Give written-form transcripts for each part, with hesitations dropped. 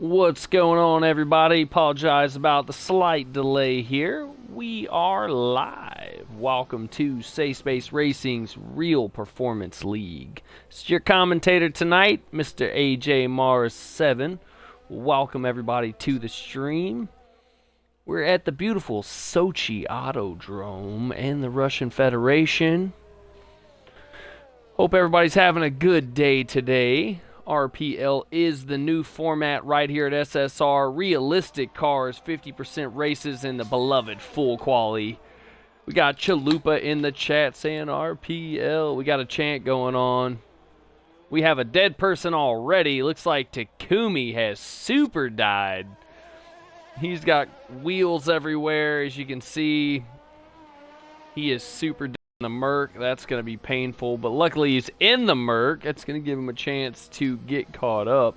What's going on, everybody? Apologize about the slight delay here. We are live. Welcome to Safe Space Racing's Real Performance League. It's your commentator tonight, Mr. AJ Mars 7. Welcome, everybody, to the stream. We're at the beautiful Sochi Autodrome in the Russian Federation. Hope everybody's having a good day today. RPL is the new format right here at SSR. Realistic cars, 50% races, and the beloved full quality. We got Chalupa in the chat saying RPL. We got a chant going on. We have a dead person already. Looks like Takumi has super died. He's got wheels everywhere, as you can see. He is super dead. The Merc, that's going to be painful, but luckily he's in the Merc. That's going to give him a chance to get caught up.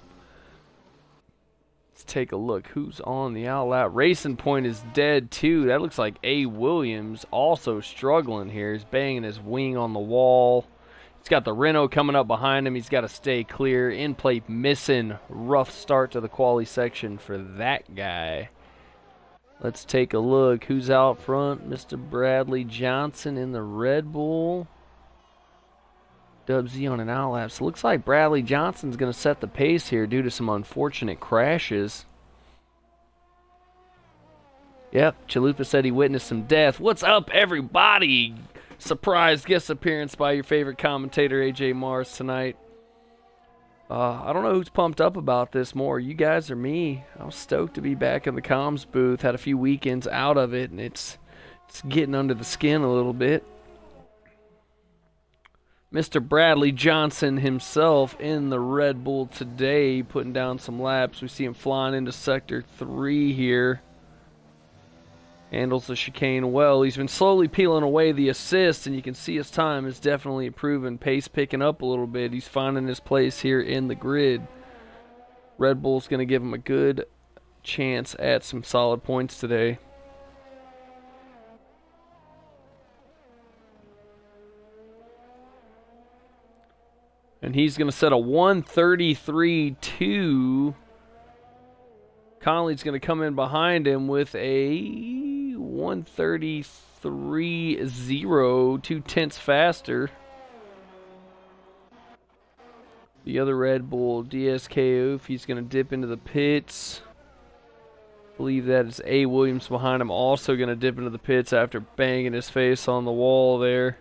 Let's take a look who's on the outlap. Racing Point is dead too. That looks like A. Williams also struggling here. He's banging his wing on the wall. He's got the Renault coming up behind him. He's got to stay clear. In plate missing. Rough start to the quali section for that guy. Let's take a look. Who's out front? Mr. Bradley Johnson in the Red Bull. Dub Z on an outlap. So looks like Bradley Johnson's going to set the pace here due to some unfortunate crashes. Yep, Chalupa said he witnessed some death. What's up, everybody? Surprise guest appearance by your favorite commentator, AJ Mars, tonight. I don't know who's pumped up about this more, you guys or me. I was stoked to be back in the comms booth. Had a few weekends out of it, and it's getting under the skin a little bit. Mr. Bradley Johnson himself in the Red Bull today, putting down some laps. We see him flying into Sector 3 here. Handles the chicane well. He's been slowly peeling away the assist, and you can see his time is definitely improving. Pace picking up a little bit. He's finding his place here in the grid. Red Bull's going to give him a good chance at some solid points today. And he's going to set a 133.2. Conley's going to come in behind him with a 133.0, 2/10 faster. The other Red Bull, DSKO, if he's going to dip into the pits. I believe that is A. Williams behind him, also going to dip into the pits after banging his face on the wall there.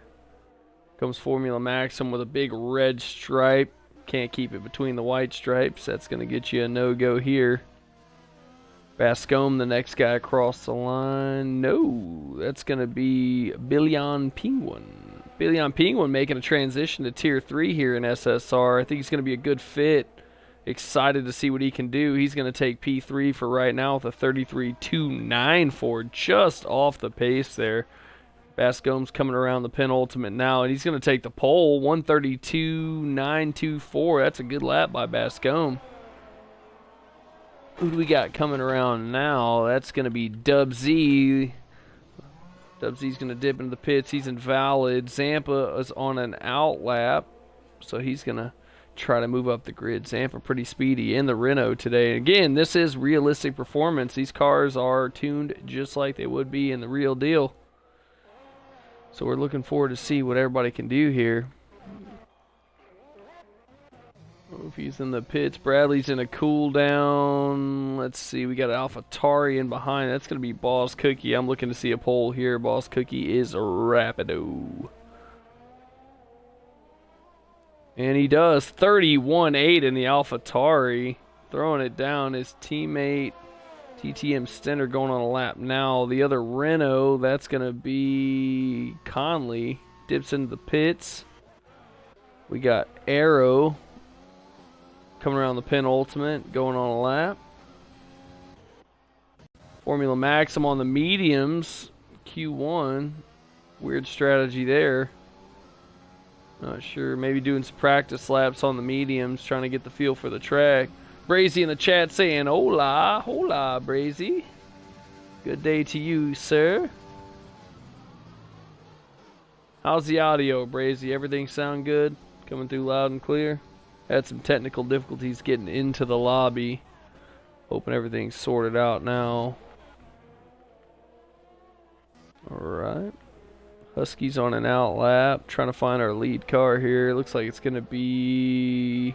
Comes Formula Maxim with a big red stripe. Can't keep it between the white stripes. That's going to get you a no-go here. Bascombe, the next guy across the line. No, that's going to be Billion Penguin. Billion Penguin making a transition to Tier 3 here in SSR. I think he's going to be a good fit. Excited to see what he can do. He's going to take P3 for right now with a 33.294, just off the pace there. Bascombe's coming around the penultimate now, and he's going to take the pole, 132.924. That's a good lap by Bascombe. Who do we got coming around now? That's going to be Dub Z. Dub Z's going to dip into the pits. He's invalid. Zampa is on an outlap, so he's going to try to move up the grid. Zampa pretty speedy in the Renault today. Again, this is realistic performance. These cars are tuned just like they would be in the real deal. So we're looking forward to see what everybody can do here. If he's in the pits, Bradley's in a cool down. Let's see, we got an AlphaTauri in behind. That's going to be Boss Cookie. I'm looking to see a pole here. Boss Cookie is Rapido. And he does 31.8 in the AlphaTauri. Throwing it down. His teammate TTM Stenner going on a lap now. The other Renault, that's going to be Conley. Dips into the pits. We got Arrow coming around the penultimate, going on a lap. Formula Maxim on the mediums, Q1. Weird strategy there. Not sure. Maybe doing some practice laps on the mediums, trying to get the feel for the track. Brazy in the chat saying, hola, hola, Brazy. Good day to you, sir. How's the audio, Brazy? Everything sound good? Coming through loud and clear? Had some technical difficulties getting into the lobby. Hoping everything's sorted out now. Alright. Husky's on an out lap. Trying to find our lead car here. Looks like it's going to be...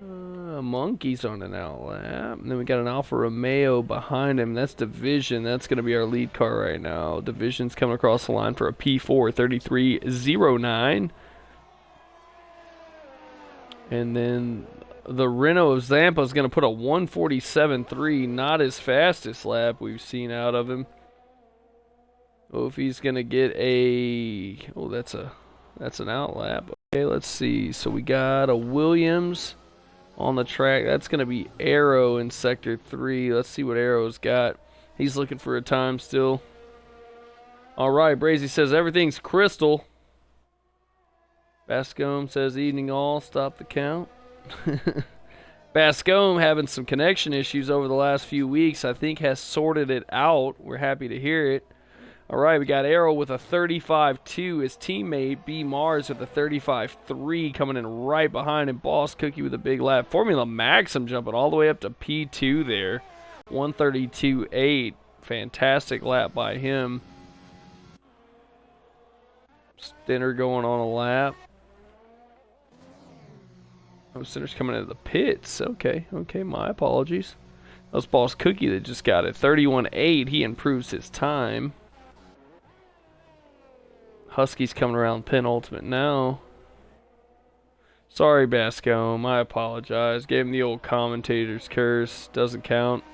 Monkey's on an out lap. And then we got an Alfa Romeo behind him. That's Division. That's going to be our lead car right now. Division's coming across the line for a P4 3309. And then the Renault of Zampa is going to put a 147.3. Not his fastest lap we've seen out of him. Oh, if he's going to get a... Oh, that's an out lap. Okay, let's see. So we got a Williams on the track. That's going to be Arrow in Sector 3. Let's see what Arrow's got. He's looking for a time still. Alright, Brazy says everything's crystal. Bascombe says evening all. Stop the count. Bascombe having some connection issues over the last few weeks. I think has sorted it out. We're happy to hear it. Alright, we got Arrow with a 35.2. His teammate, B. Mars, with a 35.3 coming in right behind him. Boss Cookie with a big lap. Formula Maxim jumping all the way up to P2 there. 132.8. Fantastic lap by him. Stinner going on a lap. Oh, Stinner's coming into the pits. Okay, my apologies. That was Boss Cookie that just got it. 31.8. He improves his time. Husky's coming around penultimate now. Sorry, Bascombe. I apologize. Gave him the old commentator's curse. Doesn't count.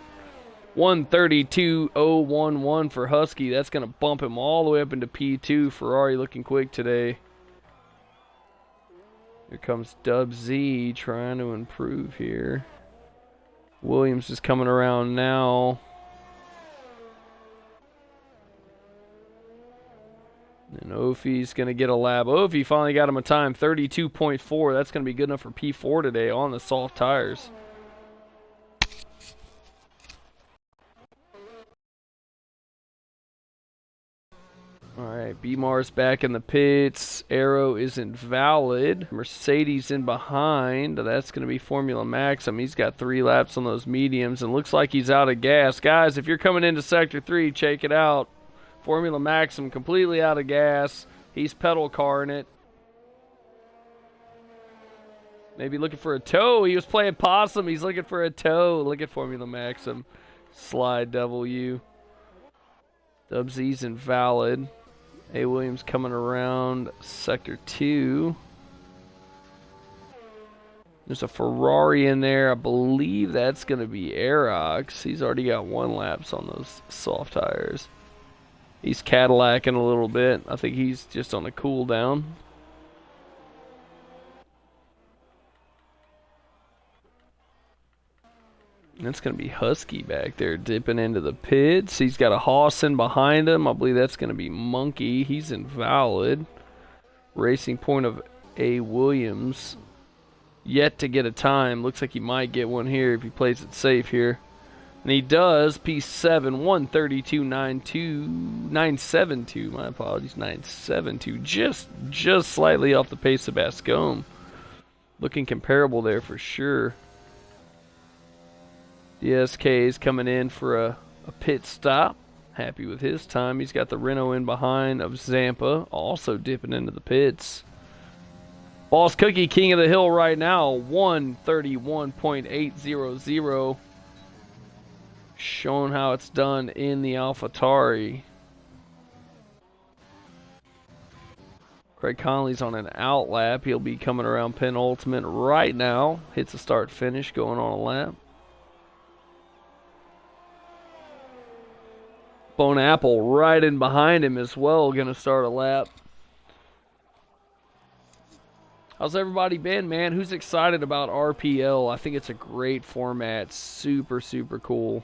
132.011 for Husky. That's going to bump him all the way up into P2. Ferrari looking quick today. Here comes Dub Z trying to improve here. Williams is coming around now. And Ophi's going to get a lap. Ophi finally got him a time, 32.4. That's going to be good enough for P4 today on the soft tires. Alright, B-Mars back in the pits. Arrow isn't valid. Mercedes in behind. That's going to be Formula Maxim. He's got 3 laps on those mediums and looks like he's out of gas. Guys, if you're coming into Sector 3, check it out. Formula Maxim completely out of gas. He's pedal carring it. Maybe looking for a tow. He was playing possum. He's looking for a tow. Look at Formula Maxim. Slide W. Dub Z's invalid. A. Williams coming around Sector 2. There's a Ferrari in there. I believe that's going to be Aerox. He's already got 1 laps on those soft tires. He's Cadillacing a little bit. I think he's just on a cool down. That's going to be Husky back there dipping into the pits. He's got a Haas in behind him. I believe that's going to be Monkey. He's invalid. Racing point of A. Williams. Yet to get a time. Looks like he might get one here if he plays it safe here. And he does. P7, 132.972. My apologies, 972. Just slightly off the pace of Bascombe. Looking comparable there for sure. DSK is coming in for a pit stop. Happy with his time. He's got the Renault in behind of Zampa. Also dipping into the pits. Boss Cookie, king of the hill right now. 131.800. Showing how it's done in the AlphaTauri. Craig Conley's on an out lap. He'll be coming around penultimate right now. Hits a start finish going on a lap. Bone Apple right in behind him as well. Going to start a lap. How's everybody been, man? Who's excited about RPL? I think it's a great format. Super, super cool.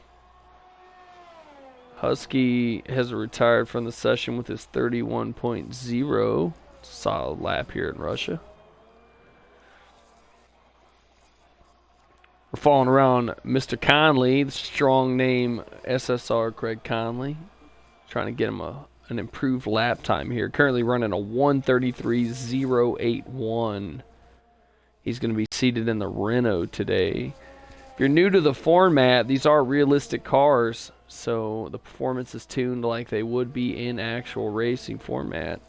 Husky has retired from the session with his 31.0. Solid lap here in Russia. We're following around Mr. Conley, the strong name SSR Craig Conley. Trying to get him an improved lap time here. Currently running a 133.081. He's going to be seated in the Renault today. If you're new to the format, these are realistic cars, so the performance is tuned like they would be in actual racing format.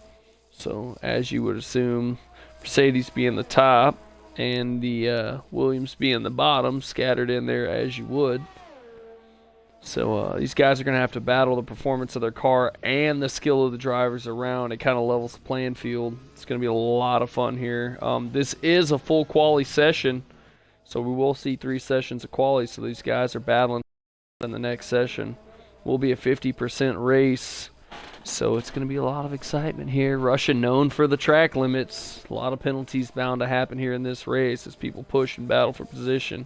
So as you would assume, Mercedes being the top and the Williams being the bottom, scattered in there as you would. So these guys are going to have to battle the performance of their car and the skill of the drivers around. It kind of levels the playing field. It's going to be a lot of fun here. This is a full quali session, so we will see 3 sessions of quali. So these guys are battling in the next session. Will be a 50% race, so it's going to be a lot of excitement here. Russia known for the track limits. A lot of penalties bound to happen here in this race as people push and battle for position.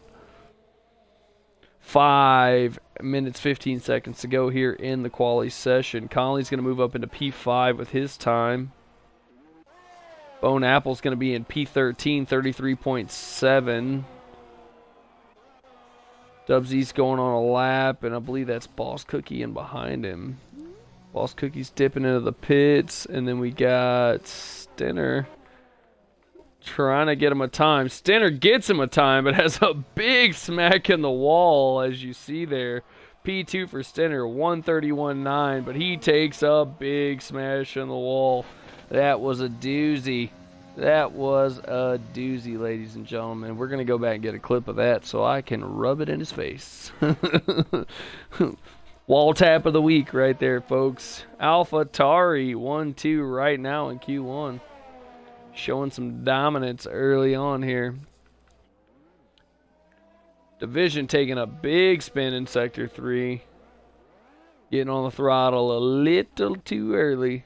5 minutes 15 seconds to go here in the quali session. Conley's going to move up into P5 with his time. Bone Apple's going to be in P13, 33.7. Dubsy's going on a lap, and I believe that's Boss Cookie in behind him. Boss Cookie's dipping into the pits, and then we got Stenner trying to get him a time. Stenner gets him a time, but has a big smack in the wall, as you see there. P2 for Stenner, 131.9, but he takes a big smash in the wall. That was a doozy. That was a doozy, ladies and gentlemen. We're going to go back and get a clip of that so I can rub it in his face. Wall tap of the week right there, folks. AlphaTauri 1-2 right now in Q1. Showing some dominance early on here. Division taking a big spin in Sector 3. Getting on the throttle a little too early.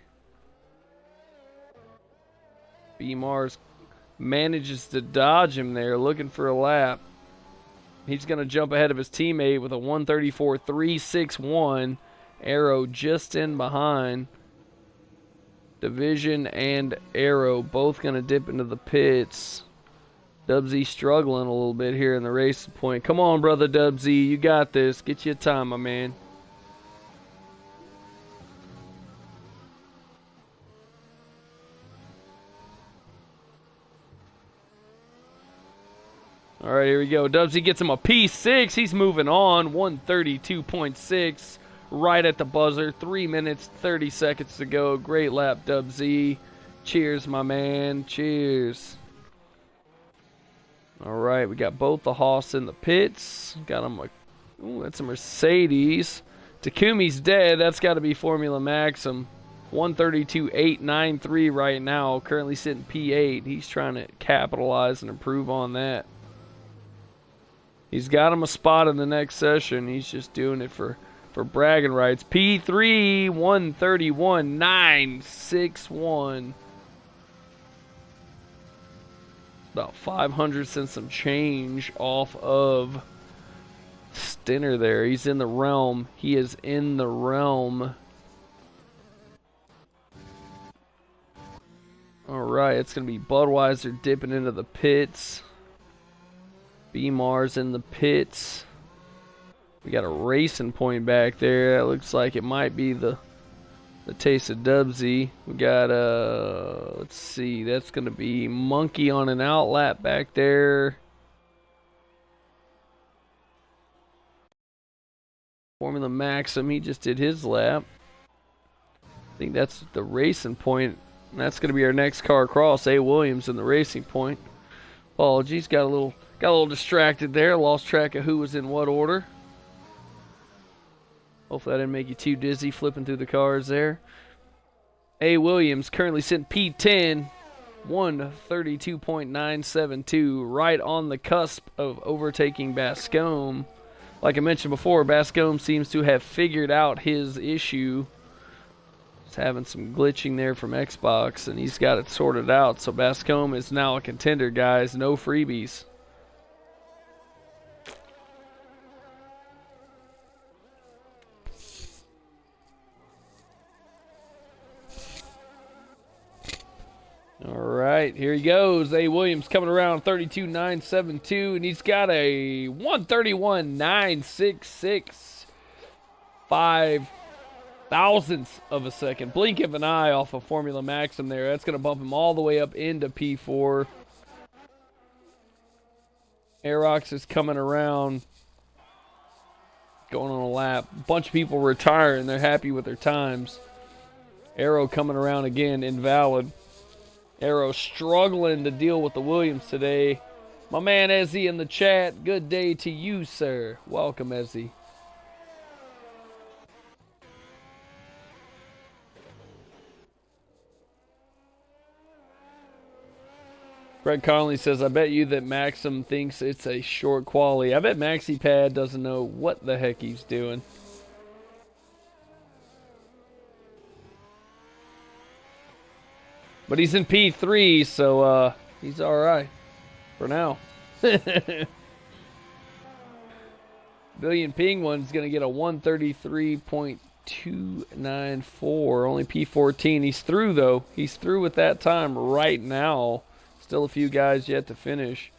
B-Mars manages to dodge him there, looking for a lap. He's going to jump ahead of his teammate with a 134.361. Arrow just in behind. Division and Arrow both going to dip into the pits. Dubsy struggling a little bit here in the race point. Come on, brother Dubsy. You got this. Get you a time, my man. All right, here we go. Dubsy gets him a P6. He's moving on. 132.6. Right at the buzzer. 3 minutes, 30 seconds to go. Great lap, Dubsy. Cheers, my man. Cheers. All right, we got both the Haas in the pits. Got him a... Ooh, that's a Mercedes. Takumi's dead. That's got to be Formula Maxim. 132.893 right now. Currently sitting P8. He's trying to capitalize and improve on that. He's got him a spot in the next session. He's just doing it for bragging rights. P3, 131.961. About 500 and some change off of Stenner there. He's in the realm. He is in the realm. Alright, it's going to be Budweiser dipping into the pits. B-Mars in the pits. We got a racing point back there. That looks like it might be the taste of Dubsy. We got let's see, that's gonna be Monkey on an out lap back there. Formula Maxim, he just did his lap. I think that's the racing point. And that's gonna be our next car across. A. Williams in the racing point. Apologies, got a little distracted there. Lost track of who was in what order. Hopefully I didn't make you too dizzy flipping through the cars there. A. Williams currently sitting P10. 132.972. Right on the cusp of overtaking Bascombe. Like I mentioned before, Bascombe seems to have figured out his issue. He's having some glitching there from Xbox, and he's got it sorted out. So Bascombe is now a contender, guys. No freebies. All right, here he goes. A. Williams coming around 32.972, and he's got a 131.966. 5 thousandths of a second. Blink of an eye off of Formula Maxim there. That's going to bump him all the way up into P4. Aerox is coming around going on a lap. A bunch of people retire and they're happy with their times. Arrow coming around again, invalid. Arrow struggling to deal with the Williams today. My man Ezzy in the chat, good day to you, sir. Welcome, Ezzy. Greg Conley says, I bet you that Maxim thinks it's a short quality. I bet MaxiPad doesn't know what the heck he's doing. But he's in P3, so he's alright for now. Billion Penguin's going to get a 133.294. Only P14. He's through, though. He's through with that time right now. Still a few guys yet to finish.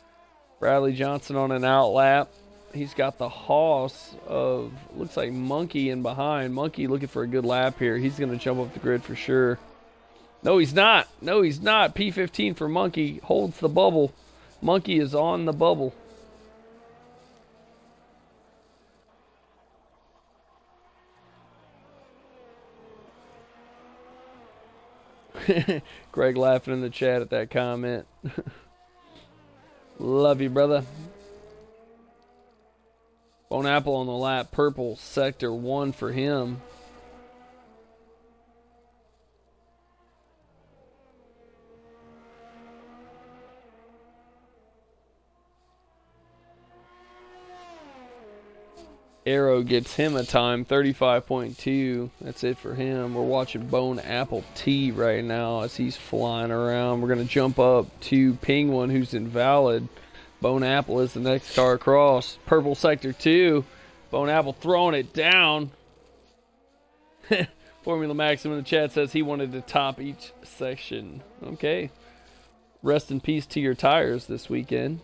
Bradley Johnson on an out lap. He's got the Haas of, looks like Monkey in behind. Monkey looking for a good lap here. He's going to jump off the grid for sure. No, he's not. No, he's not. P15 for Monkey. Holds the bubble. Monkey is on the bubble. Greg laughing in the chat at that comment. Love you, brother. Bone Apple on the lap. Purple sector 1 for him. Arrow gets him a time, 35.2. That's it for him. We're watching Bone Apple T right now as he's flying around. We're going to jump up to Penguin, who's invalid. Bone Apple is the next car across. Purple Sector 2. Bone Apple throwing it down. Formula Maxim in the chat says he wanted to top each section. Okay. Rest in peace to your tires this weekend.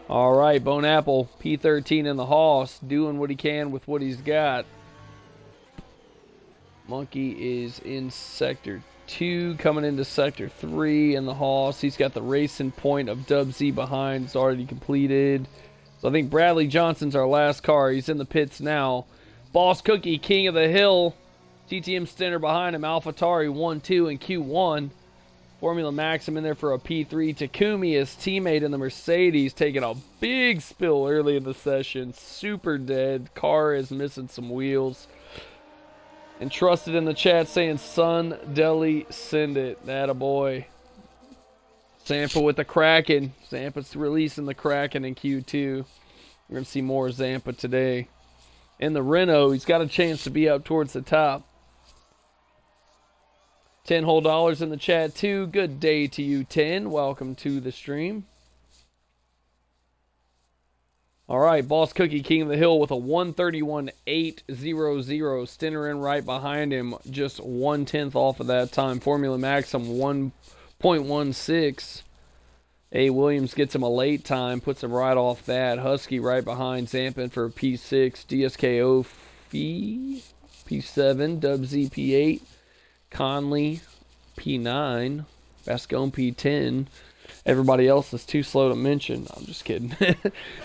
All right, Bone Apple, P13 in the Haas, doing what he can with what he's got. Monkey is in Sector 2, coming into Sector 3 in the Haas. He's got the racing point of Dub Z behind. It's already completed. So I think Bradley Johnson's our last car. He's in the pits now. Boss Cookie, King of the Hill. TTM Stinner behind him. AlphaTauri 1-2 and Q1. Formula Maxim in there for a P3. Takumi, his teammate in the Mercedes, taking a big spill early in the session. Super dead. Car is missing some wheels. And Trusted in the chat saying, Sun Deli, send it. Attaboy. Zampa with the Kraken. Zampa's releasing the Kraken in Q2. We're going to see more Zampa today. In the Renault, he's got a chance to be up towards the top. 10 whole dollars in the chat too. Good day to you, 10. Welcome to the stream. All right, Boss Cookie, King of the Hill with a 131.800. Stinner in right behind him, just 1/10 off of that time. Formula Maxim 1.16. A. Williams gets him a late time, puts him right off that. Husky right behind Zampa for a P6. DSKO Fee P7. Dub Z P8. Conley, P9, Bascone, P10. Everybody else is too slow to mention. I'm just kidding.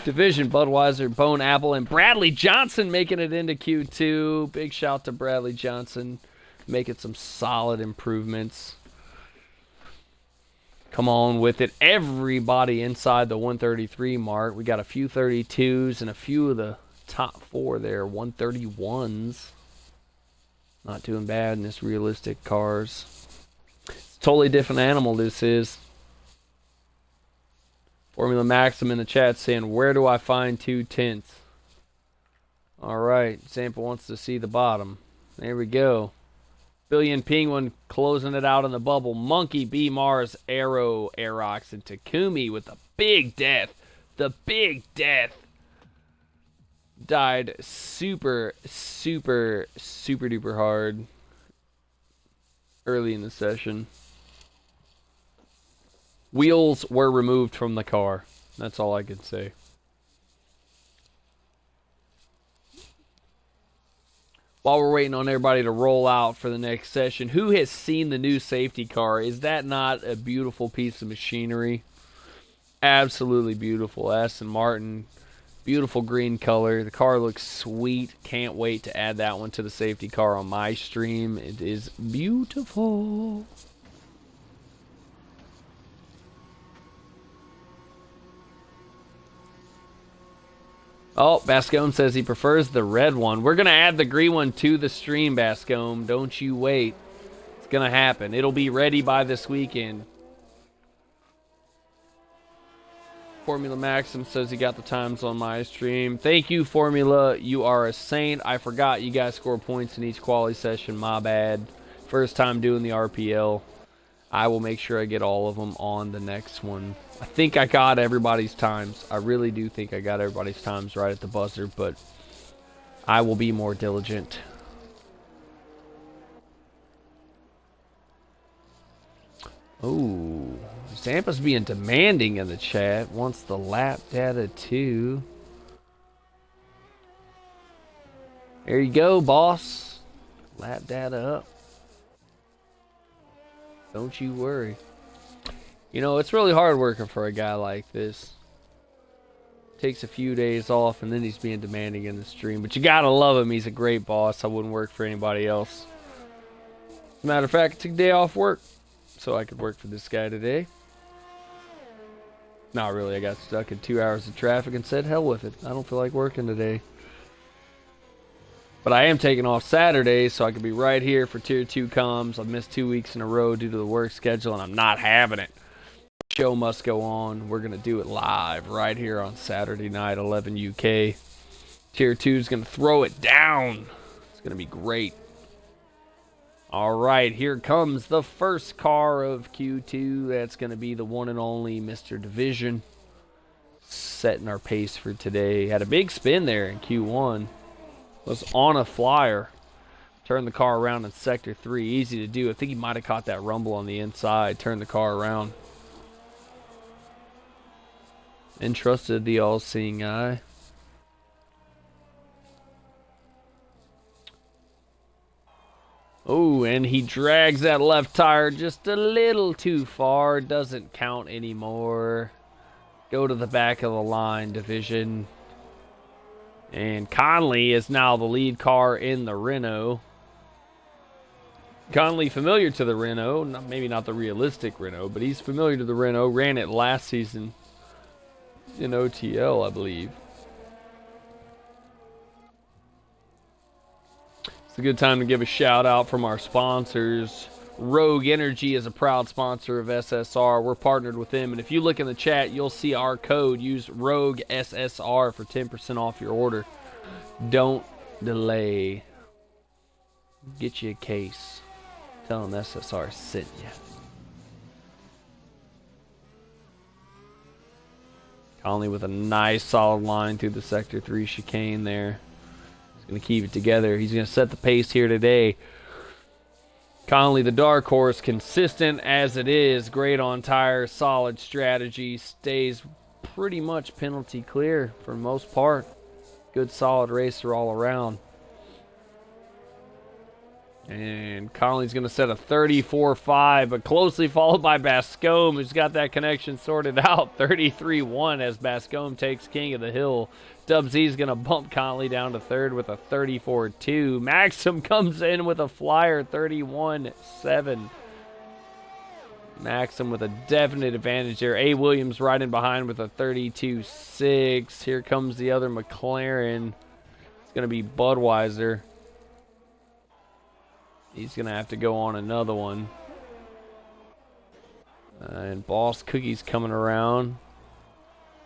Division, Budweiser, Bone Apple, and Bradley Johnson making it into Q2. Big shout to Bradley Johnson, making some solid improvements. Come on with it. Everybody inside the 133 mark. We got a few 32s and a few of the top 4 there, 131s. Not doing bad in this realistic cars. It's a totally different animal this is. Formula Maxim in the chat saying, where do I find 2/10? Alright, Zampa wants to see the bottom. There we go. Billion Penguin closing it out in the bubble. Monkey, B Mars, Arrow, Aerox, and Takumi with the big death. The big death. Died super duper hard early in the session. Wheels were removed from the car. That's all I can say. while we're waiting on everybody to roll out for the next session, who has seen the new safety car? Is that not a beautiful piece of machinery? Absolutely beautiful. Aston Martin, beautiful green color. The car looks sweet. Can't wait to add that one to the safety car on my stream. It is beautiful. Oh, Bascom says he prefers the red one. We're going to add the green one to the stream, Bascom. Don't you wait. It's going to happen. It'll be ready by this weekend. Formula Maxim says he got the times on my stream. Thank you, Formula. You are a saint. I forgot you guys score points in each quality session. My bad. First time doing the RPL. I will make sure I get all of them on the next one. I think I got everybody's times. I really do think I got everybody's times right at the buzzer, but I will be more diligent. Oh, Zampa's being demanding in the chat. Wants the lap data too. There you go, boss. Lap data up. Don't you worry. You know, it's really hard working for a guy like this. Takes a few days off and then he's being demanding in the stream. But you gotta love him. He's a great boss. I wouldn't work for anybody else. As a matter of fact, I took a day off work so I could work for this guy today. Not really. I got stuck in 2 hours of traffic and said, hell with it. I don't feel like working today. But I am taking off Saturday so I could be right here for Tier 2 comms. I've missed 2 weeks in a row due to the work schedule and I'm not having it. Show must go on. We're going to do it live right here on Saturday night, 11 UK. Tier 2 is going to throw it down. It's going to be great. All right, here comes the first car of Q2. That's going to be the one and only Mr. Division. Setting our pace for today. Had a big spin there in Q1. Was on a flyer. Turned the car around in Sector 3. Easy to do. I think he might have caught that rumble on the inside. Turned the car around. Entrusted the all-seeing eye. Oh, and he drags that left tire just a little too far. Doesn't count anymore. Go to the back of the line, Division. And Conley is now the lead car in the Renault. Conley familiar to the Renault. Maybe not the realistic Renault, but he's familiar to the Renault. Ran it last season in OTL, I believe. It's a good time to give a shout out from our sponsors. Rogue Energy is a proud sponsor of SSR. We're partnered with them, and if you look in the chat, you'll see our code. Use Rogue SSR for 10% off your order. Don't delay. Get you a case. Tell them SSR sent you. Conley with a nice solid line through the Sector 3 chicane there. He's going to keep it together. He's going to set the pace here today. Conley, the dark horse, consistent as it is. Great on tires, solid strategy. Stays pretty much penalty clear for the most part. Good solid racer all around. And Conley's going to set a 34.5, but closely followed by Bascom, who's got that connection sorted out. 33.1 as Bascom takes King of the Hill. Dub Z's going to bump Conley down to third with a 34.2. Maxim comes in with a flyer, 31.7. Maxim with a definite advantage there. A. Williams right in behind with a 32.6. Here comes the other McLaren. It's going to be Budweiser. He's going to have to go on another one. And Boss Cookie's coming around.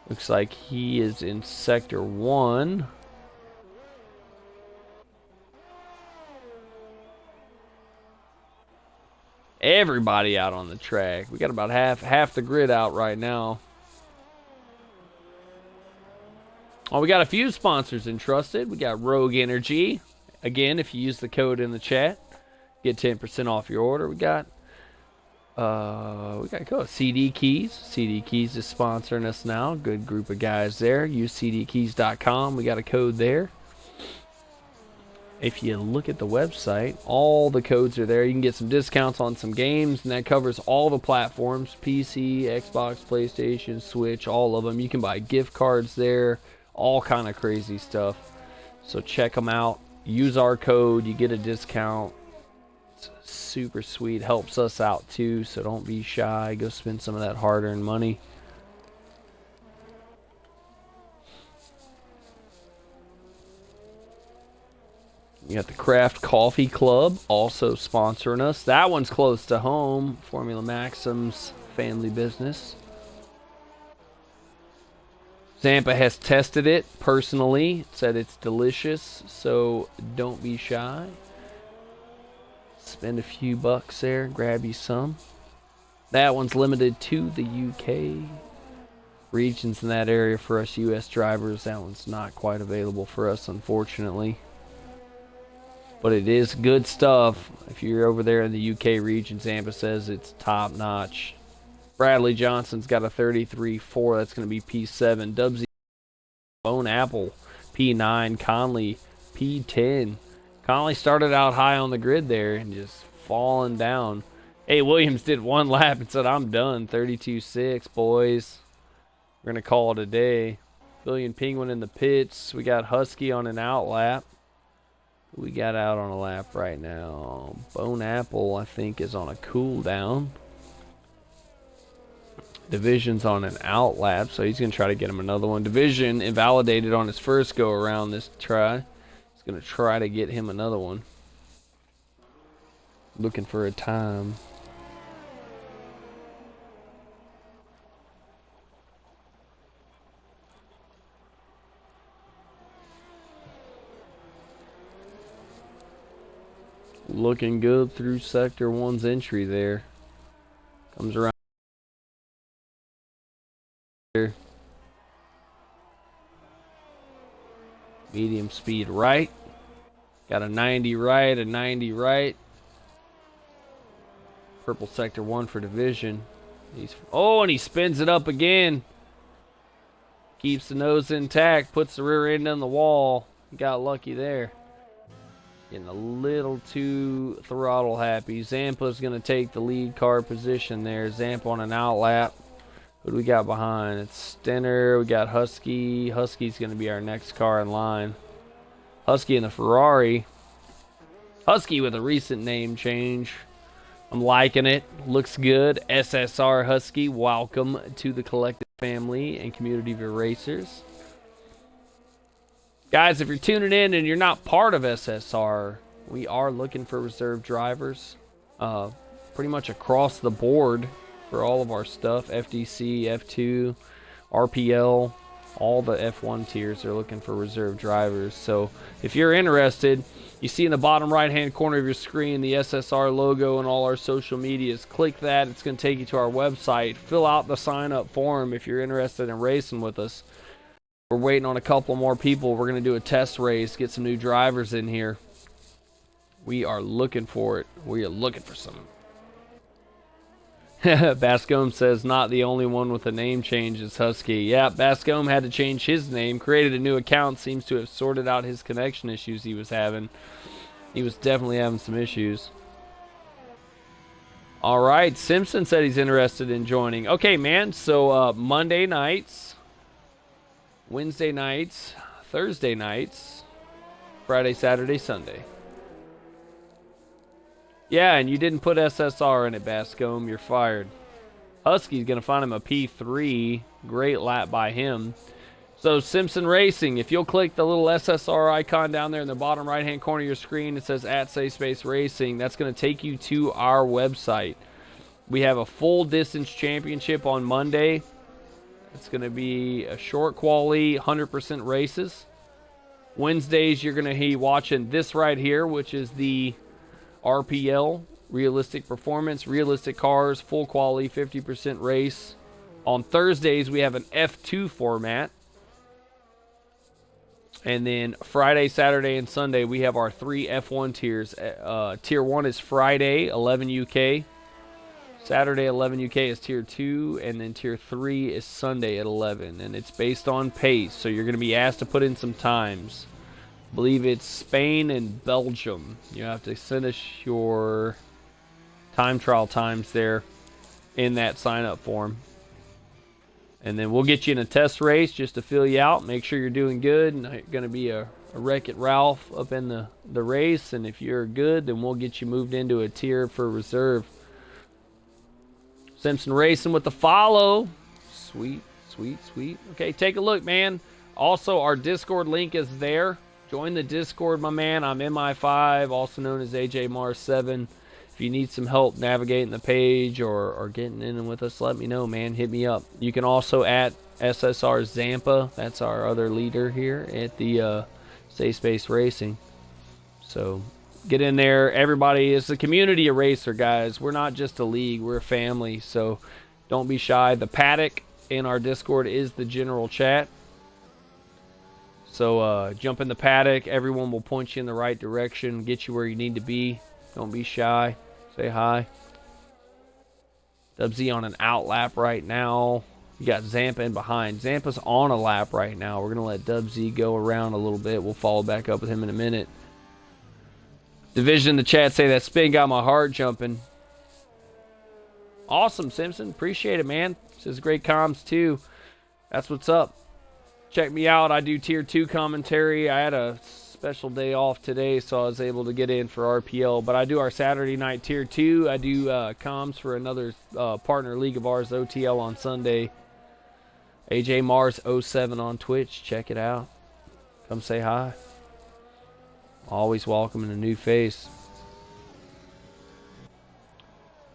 Looks like he is in Sector 1. Everybody out on the track. We got about half the grid out right now. Oh, we got a few sponsors entrusted. We got Rogue Energy. Again, if you use the code in the chat, get 10% off your order. We got CD Keys. CD Keys is sponsoring us now. Good group of guys there. Use cdkeys.com. We got a code there. if you look at the website, all the codes are there. You can get some discounts on some games, and that covers all the platforms: PC, Xbox, PlayStation, Switch, all of them. You can buy gift cards there, all kind of crazy stuff. So check them out. Use our code, you get a discount. It's super sweet, helps us out too, so don't be shy. Go spend some of that hard-earned money. You got the Craft Coffee Club also sponsoring us. That one's close to home. Formula Maxim's family business. Zampa has tested it personally, said it's delicious, so don't be shy. Spend a few bucks there, grab you some. That one's limited to the UK. Regions in that area for us US drivers, that one's not quite available for us, unfortunately. But it is good stuff. If you're over there in the UK region, Zampa says it's top notch. Bradley Johnson's got a 33.4. That's going to be P7. Dubsy Bone Apple P9. Conley P10. Conley started out high on the grid there and just falling down. Hey, Williams did one lap and said, I'm done. 32.6, boys. We're going to call it a day. Billion Penguin in the pits. We got Husky on an out lap. We got out on a lap right now. Bone Apple, I think, is on a cool down. Division's on an out lap, so he's going to try to get him another one. Division invalidated on his first go around this try. He's going to try to get him another one. Looking for a time. Looking good through Sector 1's entry there. Comes around here. Medium speed right. Got a 90 right, a 90 right. Purple Sector 1 for division. And he spins it up again. Keeps the nose intact, puts the rear end on the wall. Got lucky there. Getting a little too throttle happy. Zampa's going to take the lead car position there. Zampa on an out lap. Who do we got behind? It's Stenner. We got Husky. Husky's going to be our next car in line. Husky in the Ferrari. Husky with a recent name change. I'm liking it. Looks good. SSR Husky. Welcome to the collective family and community of your racers. Guys, if you're tuning in and you're not part of SSR, we are looking for reserve drivers pretty much across the board for all of our stuff. FDC, F2, RPL, all the F1 tiers are looking for reserve drivers. So if you're interested, you see in the bottom right-hand corner of your screen the SSR logo and all our social medias. Click that. It's going to take you to our website. Fill out the sign-up form if you're interested in racing with us. We're waiting on a couple more people. We're going to do a test race, get some new drivers in here. We are looking for it. We are looking for some. Bascom says, not the only one with a name change is Husky. Yeah, Bascom had to change his name, created a new account, seems to have sorted out his connection issues he was having. He was definitely having some issues. All right, Simpson said he's interested in joining. Okay, man, so Monday nights, Wednesday nights, Thursday nights, Friday, Saturday, Sunday. Yeah, and you didn't put SSR in it, Bascom. You're fired. Husky's going to find him a P3. Great lap by him. So, Simpson Racing, if you'll click the little SSR icon down there in the bottom right-hand corner of your screen, it says @SafeSpace Racing. That's going to take you to our website. We have a full distance championship on Monday. It's going to be a short quali, 100% races. Wednesdays, you're going to be watching this right here, which is the RPL, Realistic Performance, Realistic Cars, full quali, 50% race. On Thursdays, we have an F2 format. And then Friday, Saturday, and Sunday, we have our 3 F1 tiers. Tier 1 is Friday, 11 UK. Saturday, 11 UK is Tier 2, and then Tier 3 is Sunday at 11. And it's based on pace, so you're going to be asked to put in some times. I believe it's Spain and Belgium. You have to send us your time trial times there in that sign-up form. And then we'll get you in a test race just to fill you out, make sure you're doing good, and you're going to be a Wreck-It Ralph up in the race. And if you're good, then we'll get you moved into a tier for reserve. Simpson Racing with the follow. Sweet, sweet, sweet. Okay, take a look, man. Also, our Discord link is there. Join the Discord, my man. I'm MI5, also known as AJ Mars 7. If you need some help navigating the page or getting in with us, let me know, man. Hit me up. You can also add SSR Zampa. That's our other leader here at the Safe Space Racing. So get in there. Everybody is a community of racer, guys. We're not just a league. We're a family. So don't be shy. The paddock in our Discord is the general chat. So jump in the paddock. Everyone will point you in the right direction, get you where you need to be. Don't be shy. Say hi. Dub Z on an out lap right now. You got Zampa in behind. Zampa's on a lap right now. We're going to let Dub Z go around a little bit. We'll follow back up with him in a minute. Division in the chat say that spin got my heart jumping. Awesome, Simpson. Appreciate it, man. Says great comms, too. That's what's up. Check me out. I do Tier 2 commentary. I had a special day off today, so I was able to get in for RPL. But I do our Saturday night Tier 2. I do comms for another partner league of ours, OTL, on Sunday. AJ Mars 07 on Twitch. Check it out. Come say hi. Always welcoming a new face.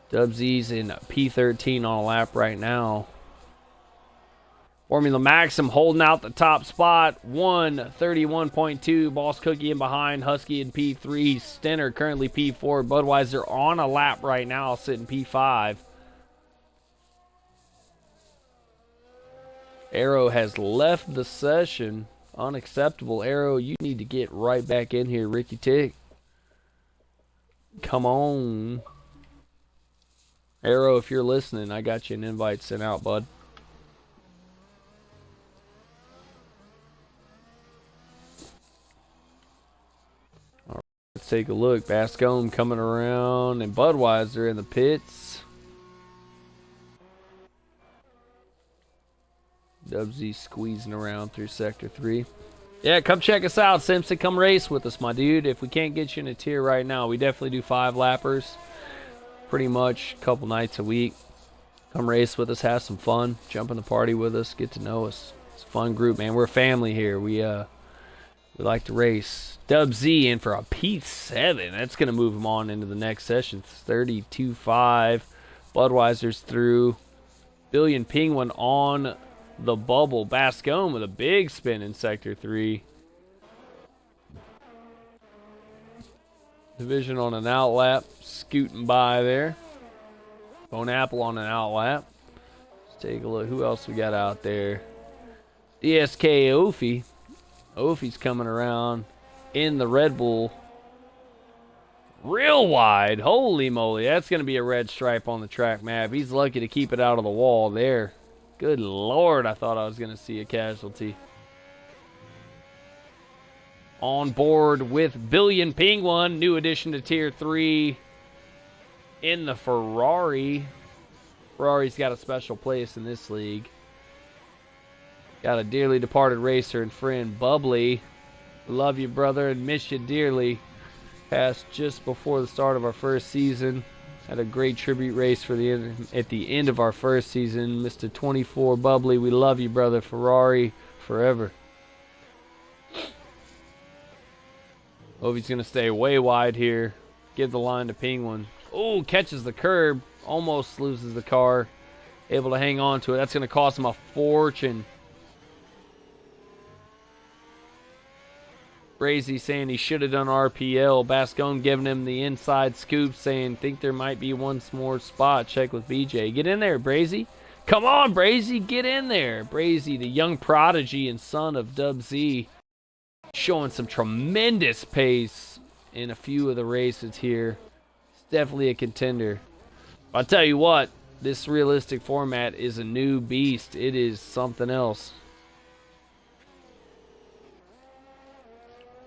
Dub Z's in P13 on a lap right now. Formula Maxim holding out the top spot. 131.2. Boss Cookie in behind. Husky in P3. Stenner currently P4. Budweiser on a lap right now, sitting P5. Arrow has left the session. Unacceptable. Arrow, you need to get right back in here, Ricky Tick. Come on. Arrow, if you're listening, I got you an invite sent out, bud. All right, let's take a look. Bascome coming around, and Budweiser in the pits. Dubsy squeezing around through Sector 3. Yeah, come check us out, Simpson. Come race with us, my dude. If we can't get you in a tier right now, we definitely do 5-lappers. Pretty much a couple nights a week. Come race with us, have some fun. Jump in the party with us, get to know us. It's a fun group, man. We're a family here. We like to race. Dub Z in for a P7. That's going to move him on into the next session. 32.5. Budweiser's through. Billion Penguin on the bubble. Bascome with a big spin in Sector 3. Division on an out lap. Scooting by there. Bone Apple on an out lap. Let's take a look. Who else we got out there? DSK Ophi. Ophi's coming around in the Red Bull. Real wide. Holy moly. That's going to be a red stripe on the track map. He's lucky to keep it out of the wall there. Good Lord, I thought I was going to see a casualty. On board with Billion Penguin. New addition to Tier 3 in the Ferrari. Ferrari's got a special place in this league. Got a dearly departed racer and friend, Bubbly. Love you, brother, and miss you dearly. Passed just before the start of our first season. Had a great tribute race for at the end of our first season. Mr. 24 Bubbly, we love you, brother. Ferrari forever. Hope he's going to stay way wide here. Give the line to Penguin. Oh, catches the curb. Almost loses the car. Able to hang on to it. That's going to cost him a fortune. Brazy saying he should have done RPL. Bascome giving him the inside scoop, saying think there might be one more spot. Check with BJ. Get in there, Brazy. Come on, Brazy. Get in there. Brazy, the young prodigy and son of Dub Z, showing some tremendous pace in a few of the races here. It's definitely a contender. I'll tell you what, this realistic format is a new beast. It is something else.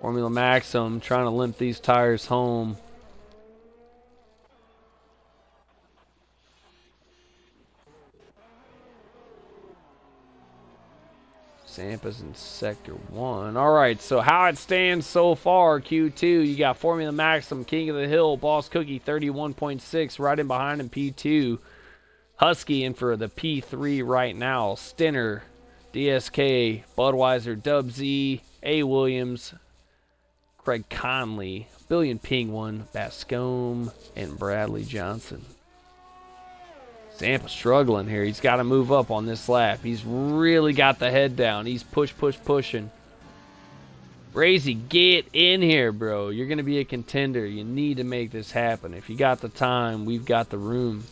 Formula Maxim trying to limp these tires home. Zampa's in Sector 1. Alright, so how it stands so far, Q2, you got Formula Maxim, King of the Hill, Boss Cookie, 31.6, right in behind him, P2. Husky in for the P3 right now. Stinner, DSK, Budweiser, Dub Z, A. Williams, Craig Conley, Billion Ping1, Bascome, and Bradley Johnson. Zampa struggling here. He's got to move up on this lap. He's really got the head down. He's pushing. Brazy, get in here, bro. You're going to be a contender. You need to make this happen. If you got the time, we've got the room.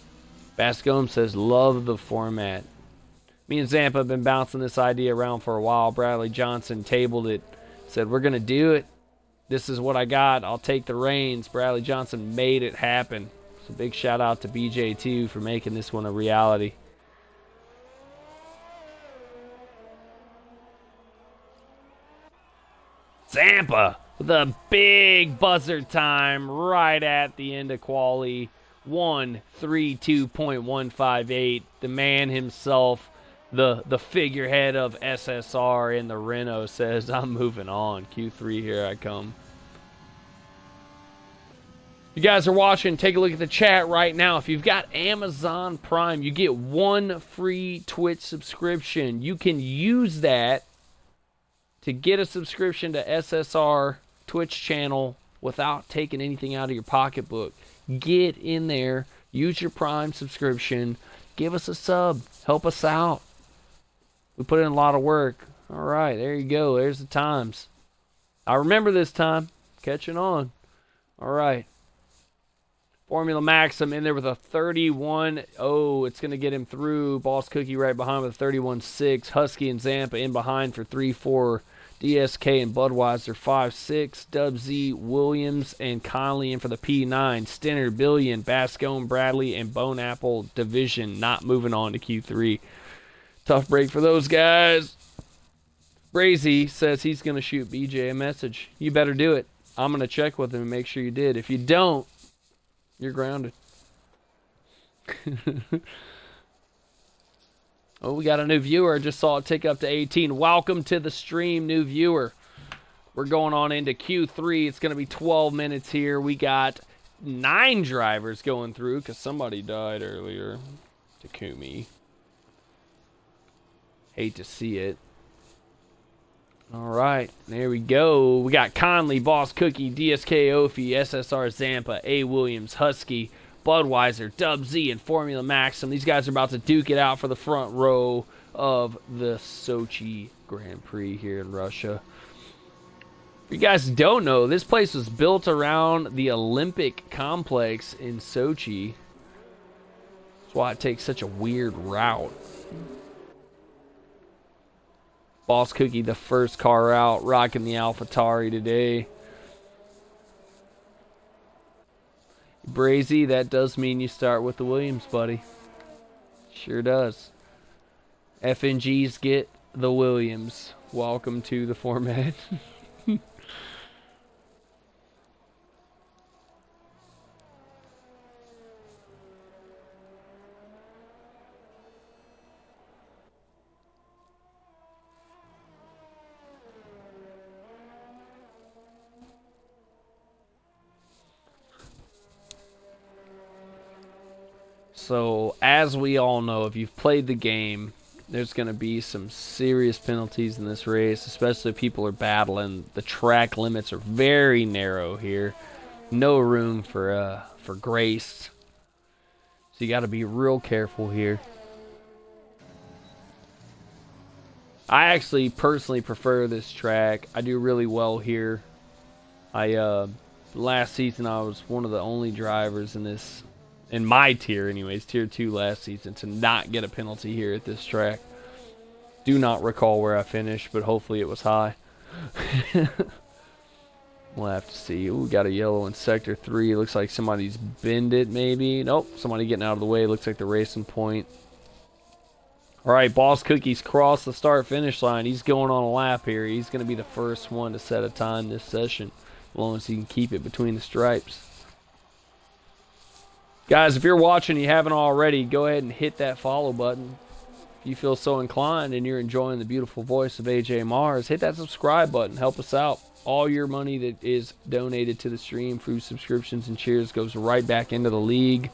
Bascome says, love the format. Me and Zampa have been bouncing this idea around for a while. Bradley Johnson tabled it. Said, we're going to do it. This is what I got. I'll take the reins. Bradley Johnson made it happen. So big shout out to BJ2 for making this one a reality. Zampa with a big buzzer time right at the end of quali. 1:32.158. The man himself, the figurehead of SSR in the Renault says, I'm moving on. Q3, here I come. You guys are watching, take a look at the chat right now. If you've got Amazon Prime, you get 1 free Twitch subscription. You can use that to get a subscription to SSR Twitch channel without taking anything out of your pocketbook. Get in there, use your Prime subscription, give us a sub, help us out. We put in a lot of work. All right, there you go. There's the times. I remember this time. Catching on. All right. Formula Maxim in there with a 31. Oh, it's going to get him through. Boss Cookie right behind with a 31.6. Husky and Zampa in behind for 3-4. DSK and Budweiser 5-6. Dub Z, Williams, and Conley in for the P9. Stinner, Billion, Bascome, Bradley, and Bone Apple Division not moving on to Q3. Tough break for those guys. Brazy says he's going to shoot BJ a message. You better do it. I'm going to check with him and make sure you did. If you don't, you're grounded. Oh, we got a new viewer. Just saw it tick up to 18. Welcome to the stream, new viewer. We're going on into Q3. It's going to be 12 minutes here. We got 9 drivers going through because somebody died earlier. Takumi. Hate to see it. All right, there we go. We got Conley, Boss Cookie, DSK, Ophi, SSR, Zampa, A. Williams, Husky, Budweiser, Dub Z, and Formula Maxim. These guys are about to duke it out for the front row of the Sochi Grand Prix here in Russia. If you guys don't know, this place was built around the Olympic complex in Sochi. That's why it takes such a weird route. Boss Cookie, the first car out, rocking the AlphaTauri today. Brazy, that does mean you start with the Williams, buddy. Sure does. FNGs get the Williams. Welcome to the format. So, as we all know, if you've played the game, there's going to be some serious penalties in this race, especially if people are battling. The track limits are very narrow here. No room for grace. So you got to be real careful here. I actually personally prefer this track. I do really well here. Last season I was one of the only drivers in this, in my tier anyways, tier 2 last season, to not get a penalty here at this track. Do not recall where I finished, but hopefully it was high. We'll have to see. Ooh, we got a yellow in sector 3. Looks like somebody's binned it maybe. Nope, somebody getting out of the way. Looks like the racing point. All right, Boss Cookie's crossed the start-finish line. He's going on a lap here. He's going to be the first one to set a time this session, as long as he can keep it between the stripes. Guys, if you're watching and you haven't already, go ahead and hit that follow button. If you feel so inclined and you're enjoying the beautiful voice of AJ Mars, hit that subscribe button. Help us out. All your money that is donated to the stream through subscriptions and cheers goes right back into the league.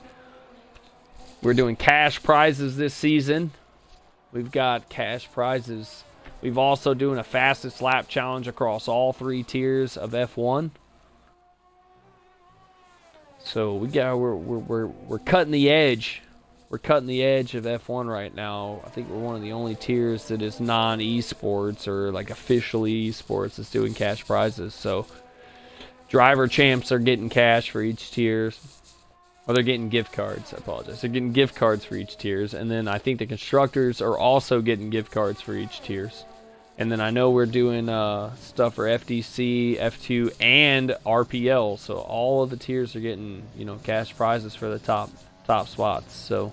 We're doing cash prizes this season. We've got cash prizes. We've also doing a fastest lap challenge across all 3 tiers of F1. So we're cutting the edge. We're cutting the edge of F1 right now. I think we're one of the only tiers that is non-esports or like officially esports that's doing cash prizes. So driver champs are getting cash for each tier. Or they're getting gift cards. I apologize. They're getting gift cards for each tiers. And then I think the constructors are also getting gift cards for each tiers. And then I know we're doing stuff for FDC, F2, and RPL. So all of the tiers are getting, you know, cash prizes for the top spots. So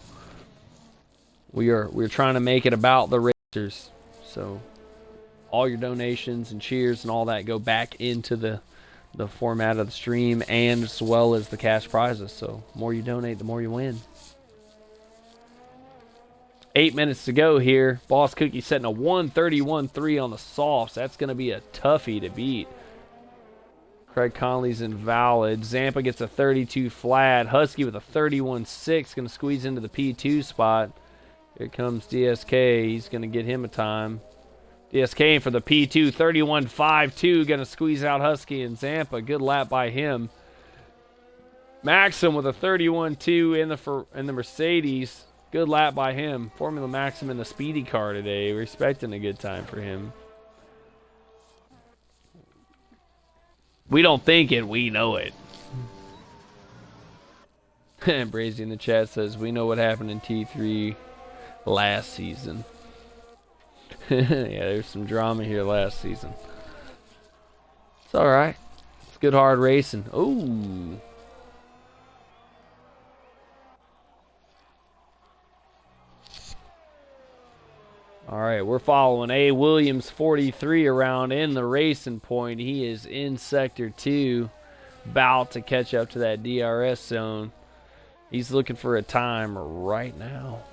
we're trying to make it about the racers. So all your donations and cheers and all that go back into the format of the stream, and as well as the cash prizes. So the more you donate, the more you win. 8 minutes to go here. Boss Cookie setting a 1:31.3 on the softs. That's going to be a toughie to beat. Craig Conley's invalid. Zampa gets a 32 flat. Husky with a 31.6. Going to squeeze into the P2 spot. Here comes DSK. He's going to get him a time. DSK for the P2, 31.52, going to squeeze out Husky and Zampa. Good lap by him. Maxim with a 31.2 in the Mercedes. Good lap by him. Formula Maxim in the speedy car today. We're expecting a good time for him. We don't think it, we know it. Brazy in the chat says, we know what happened in T3 last season. Yeah, there's some drama here last season. It's alright. It's good hard racing. Ooh. Alright, we're following A. Williams 43 around in the racing point. He is in Sector 2, about to catch up to that DRS zone. He's looking for a time right now.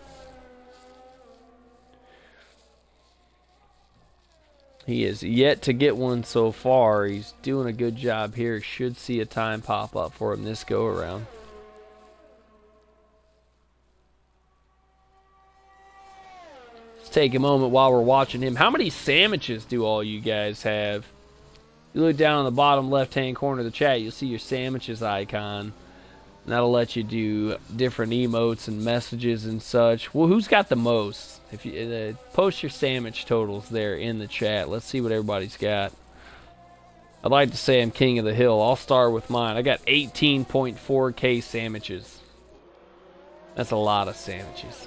He is yet to get one so far. He's doing a good job here. Should see a time pop up for him this go around. Let's take a moment while we're watching him. How many sandwiches do all you guys have? You look down on the bottom left-hand corner of the chat, you'll see your sandwiches icon. And that'll let you do different emotes and messages and such. Well, who's got the most? If you post your sandwich totals there in the chat. Let's see what everybody's got. I'd like to say I'm king of the hill. I'll start with mine. I got 18.4K sandwiches. That's a lot of sandwiches.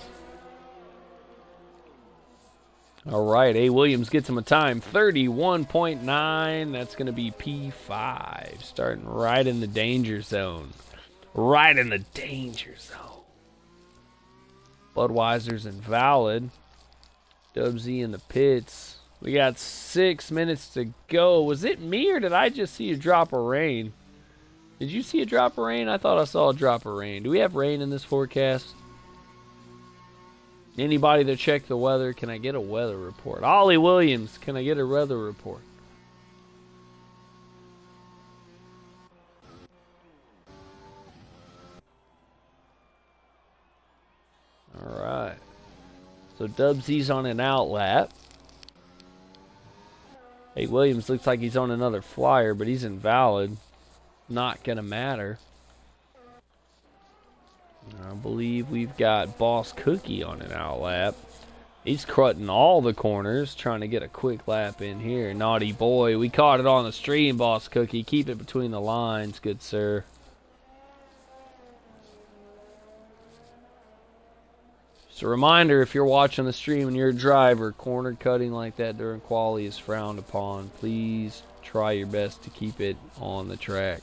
All right, A. Williams gets him a time, 31.9. That's going to be P5, starting right in the danger zone. Right in the danger zone. Budweiser's invalid. Dubsy in the pits. We got 6 minutes to go. Was it me or did I just see a drop of rain? Did you see a drop of rain? I thought I saw a drop of rain. Do we have rain in this forecast? Anybody that checked the weather, can I get a weather report? Ollie Williams, can I get a weather report? Alright. So Dubsy's on an out lap. Hey, Williams looks like he's on another flyer, but he's invalid. Not gonna matter. I believe we've got Boss Cookie on an out lap. He's crutting all the corners, trying to get a quick lap in here. Naughty boy. We caught it on the stream, Boss Cookie. Keep it between the lines, good sir. Just a reminder, if you're watching the stream and you're a driver, corner cutting like that during quali is frowned upon. Please try your best to keep it on the track.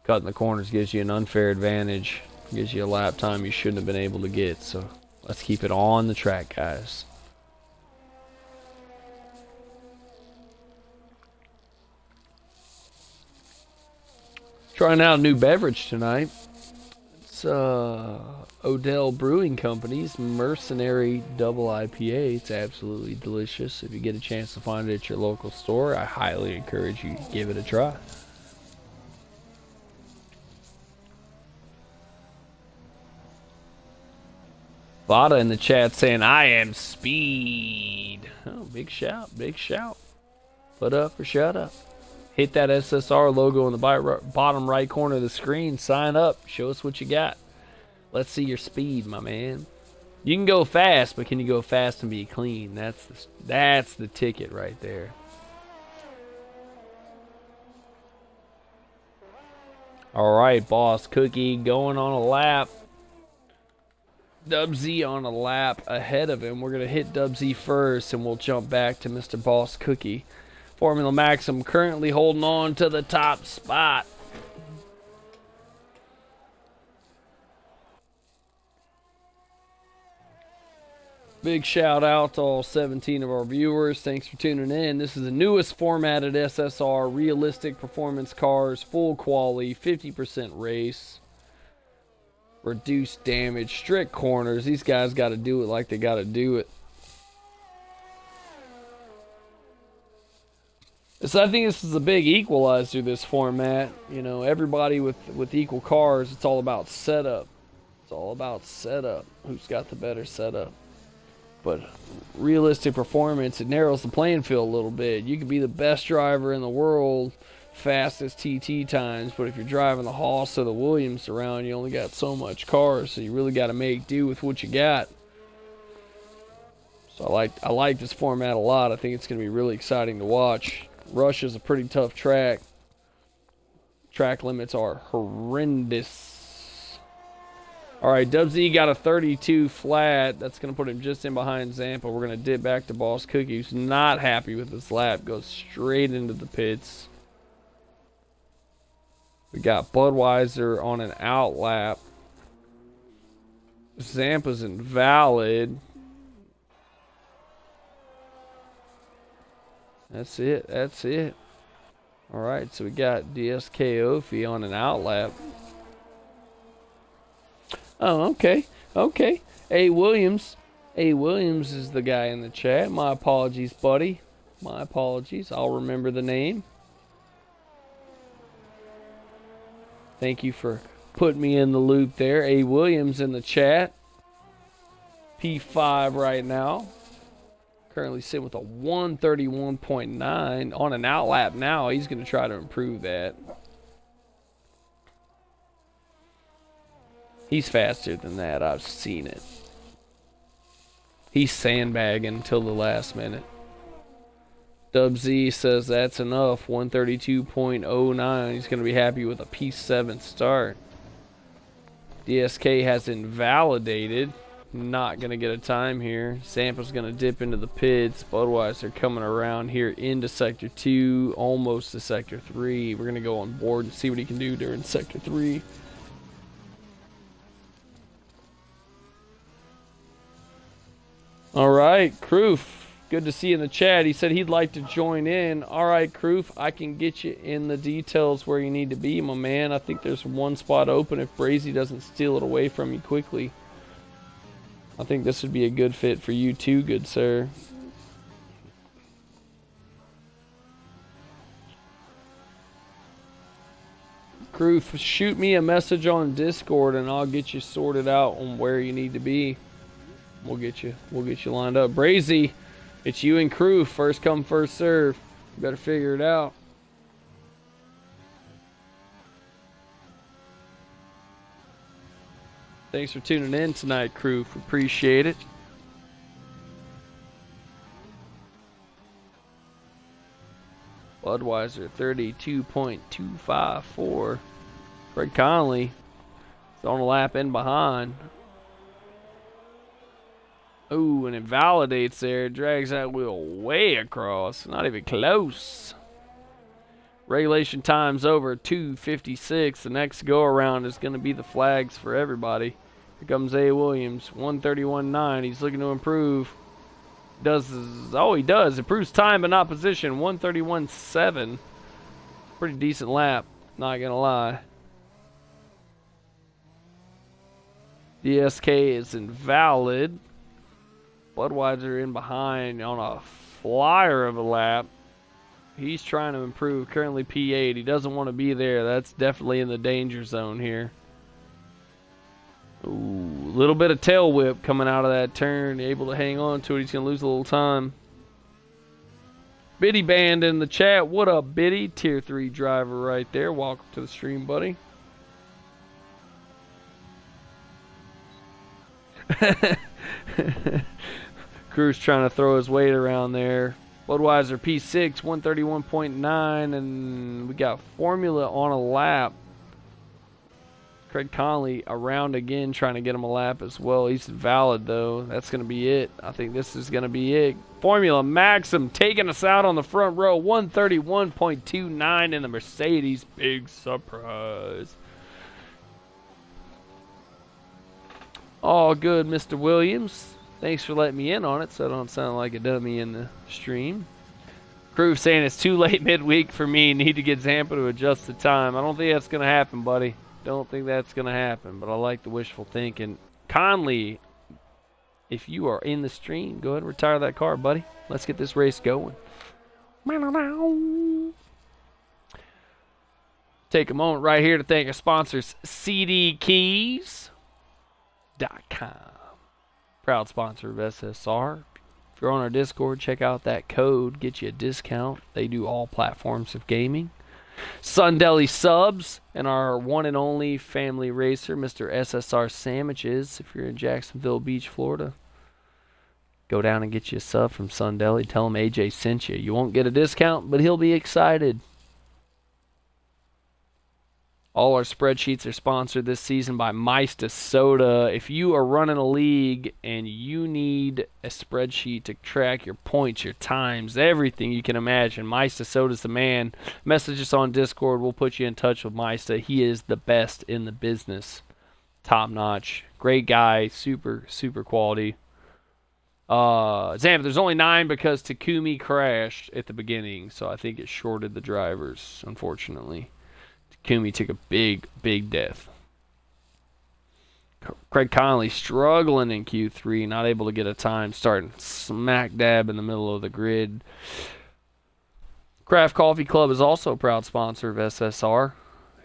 Cutting the corners gives you an unfair advantage. Gives you a lap time you shouldn't have been able to get. So Let's keep it on the track, guys. Trying out a new beverage tonight. It's Odell Brewing Company's Mercenary Double IPA. It's absolutely delicious. If you get a chance to find it at your local store, I highly encourage you to give it a try. Vada in the chat saying, I am speed. Oh, big shout, big shout. Put up or shut up. Hit that SSR logo in the bottom right corner of the screen. Sign up. Show us what you got. Let's see your speed, my man. You can go fast, but can you go fast and be clean? That's the ticket right there. All right, Boss Cookie going on a lap. Dub Z on a lap ahead of him. We're going to hit Dub Z first, and we'll jump back to Mr. Boss Cookie. Formula Maxim currently holding on to the top spot. Big shout out to all 17 of our viewers. Thanks for tuning in. This is the newest formatted SSR, realistic performance cars, full quality, 50% race, reduced damage, strict corners. These guys got to do it like they got to do it. So I think this is a big equalizer, this format. You know, everybody with equal cars, it's all about setup. It's all about setup. Who's got the better setup? But realistic performance, it narrows the playing field a little bit. You could be the best driver in the world, fastest TT times, but if you're driving the Haas or the Williams around, you only got so much cars, so you really got to make do with what you got. So I like this format a lot. I think it's going to be really exciting to watch. Russia's a pretty tough track. Track limits are horrendous. All right, Dub Z got a 32 flat. That's going to put him just in behind Zampa. We're going to dip back to Boss Cookie, who's not happy with this lap. Goes straight into the pits. We got Budweiser on an out lap. Zampa's invalid. That's it. That's it. All right, so we got DSK Ofi on an out lap. Oh, okay. Okay. A. Williams. A. Williams is the guy in the chat. My apologies, buddy. My apologies. I'll remember the name. Thank you for putting me in the loop there. A. Williams in the chat. P5 right now. Currently sitting with a 131.9 on an out lap now. He's going to try to improve that. He's faster than that. I've seen it. He's sandbagging until the last minute. Dub Z says that's enough. 132.09. He's going to be happy with a P7 start. DSK has invalidated. Not going to get a time here. Zampa's going to dip into the pits. Budweiser coming around here into Sector 2. Almost to Sector 3. We're going to go on board and see what he can do during Sector 3. All right, Kroof. Good to see you in the chat. He said he'd like to join in. All right, Kroof, I can get you in the details where you need to be, my man. I think there's one spot open if Brazy doesn't steal it away from you quickly. I think this would be a good fit for you too, good sir. Kroof, shoot me a message on Discord and I'll get you sorted out on where you need to be. We'll get you lined up. Brazy, it's you and Kroof. First come, first serve. You better figure it out. Thanks for tuning in tonight, Kroof. Appreciate it. Budweiser 32.254. Craig Connolly is on a lap in behind. Ooh, and it validates there. Drags that wheel way across. Not even close. Regulation time's over 2:56. The next go around is going to be the flags for everybody. Here comes A. Williams, 131.9. He's looking to improve. He does. Improves time but not position, 131.7. Pretty decent lap, not gonna lie. DSK is invalid. Budweiser in behind on a flyer of a lap. He's trying to improve, currently P8. He doesn't want to be there. That's definitely in the danger zone here. Ooh, a little bit of tail whip coming out of that turn. Able to hang on to it. He's going to lose a little time. Biddy Band in the chat. What up, Biddy? Tier 3 driver right there. Welcome to the stream, buddy. Crew's trying to throw his weight around there. Budweiser P6, 131.9, and we got Formula on a lap. Craig Conley around again, trying to get him a lap as well. He's valid, though. That's going to be it. I think this is going to be it. Formula Maxim taking us out on the front row. 131.29 in the Mercedes. Big surprise. All good, Mr. Williams. Thanks for letting me in on it so I don't sound like a dummy in the stream. Crew saying it's too late midweek for me. Need to get Zampa to adjust the time. I don't think that's going to happen, buddy. Don't think that's going to happen, but I like the wishful thinking. Conley, if you are in the stream, go ahead and retire that car, buddy. Let's get this race going. Take a moment right here to thank our sponsors, CDKeys.com. Proud sponsor of SSR. If you're on our Discord, check out that code. Get you a discount. They do all platforms of gaming. Sun Deli Subs and our one and only family racer, Mr. SSR Sandwiches. If you're in Jacksonville Beach, Florida, go down and get you a sub from Sun Deli. Tell him AJ sent you. You won't get a discount, but he'll be excited. All our spreadsheets are sponsored this season by Meister Soda. If you are running a league and you need a spreadsheet to track your points, your times, everything you can imagine, Meister Soda's the man. Message us on Discord. We'll put you in touch with Meister. He is the best in the business. Top notch. Great guy. Super, super quality. Zampa, there's only 9 because Takumi crashed at the beginning, so I think it shorted the drivers, unfortunately. Takumi took a big death. Craig Conley struggling in Q3, not able to get a time, starting smack dab in the middle of the grid. Craft Coffee Club is also a proud sponsor of SSR.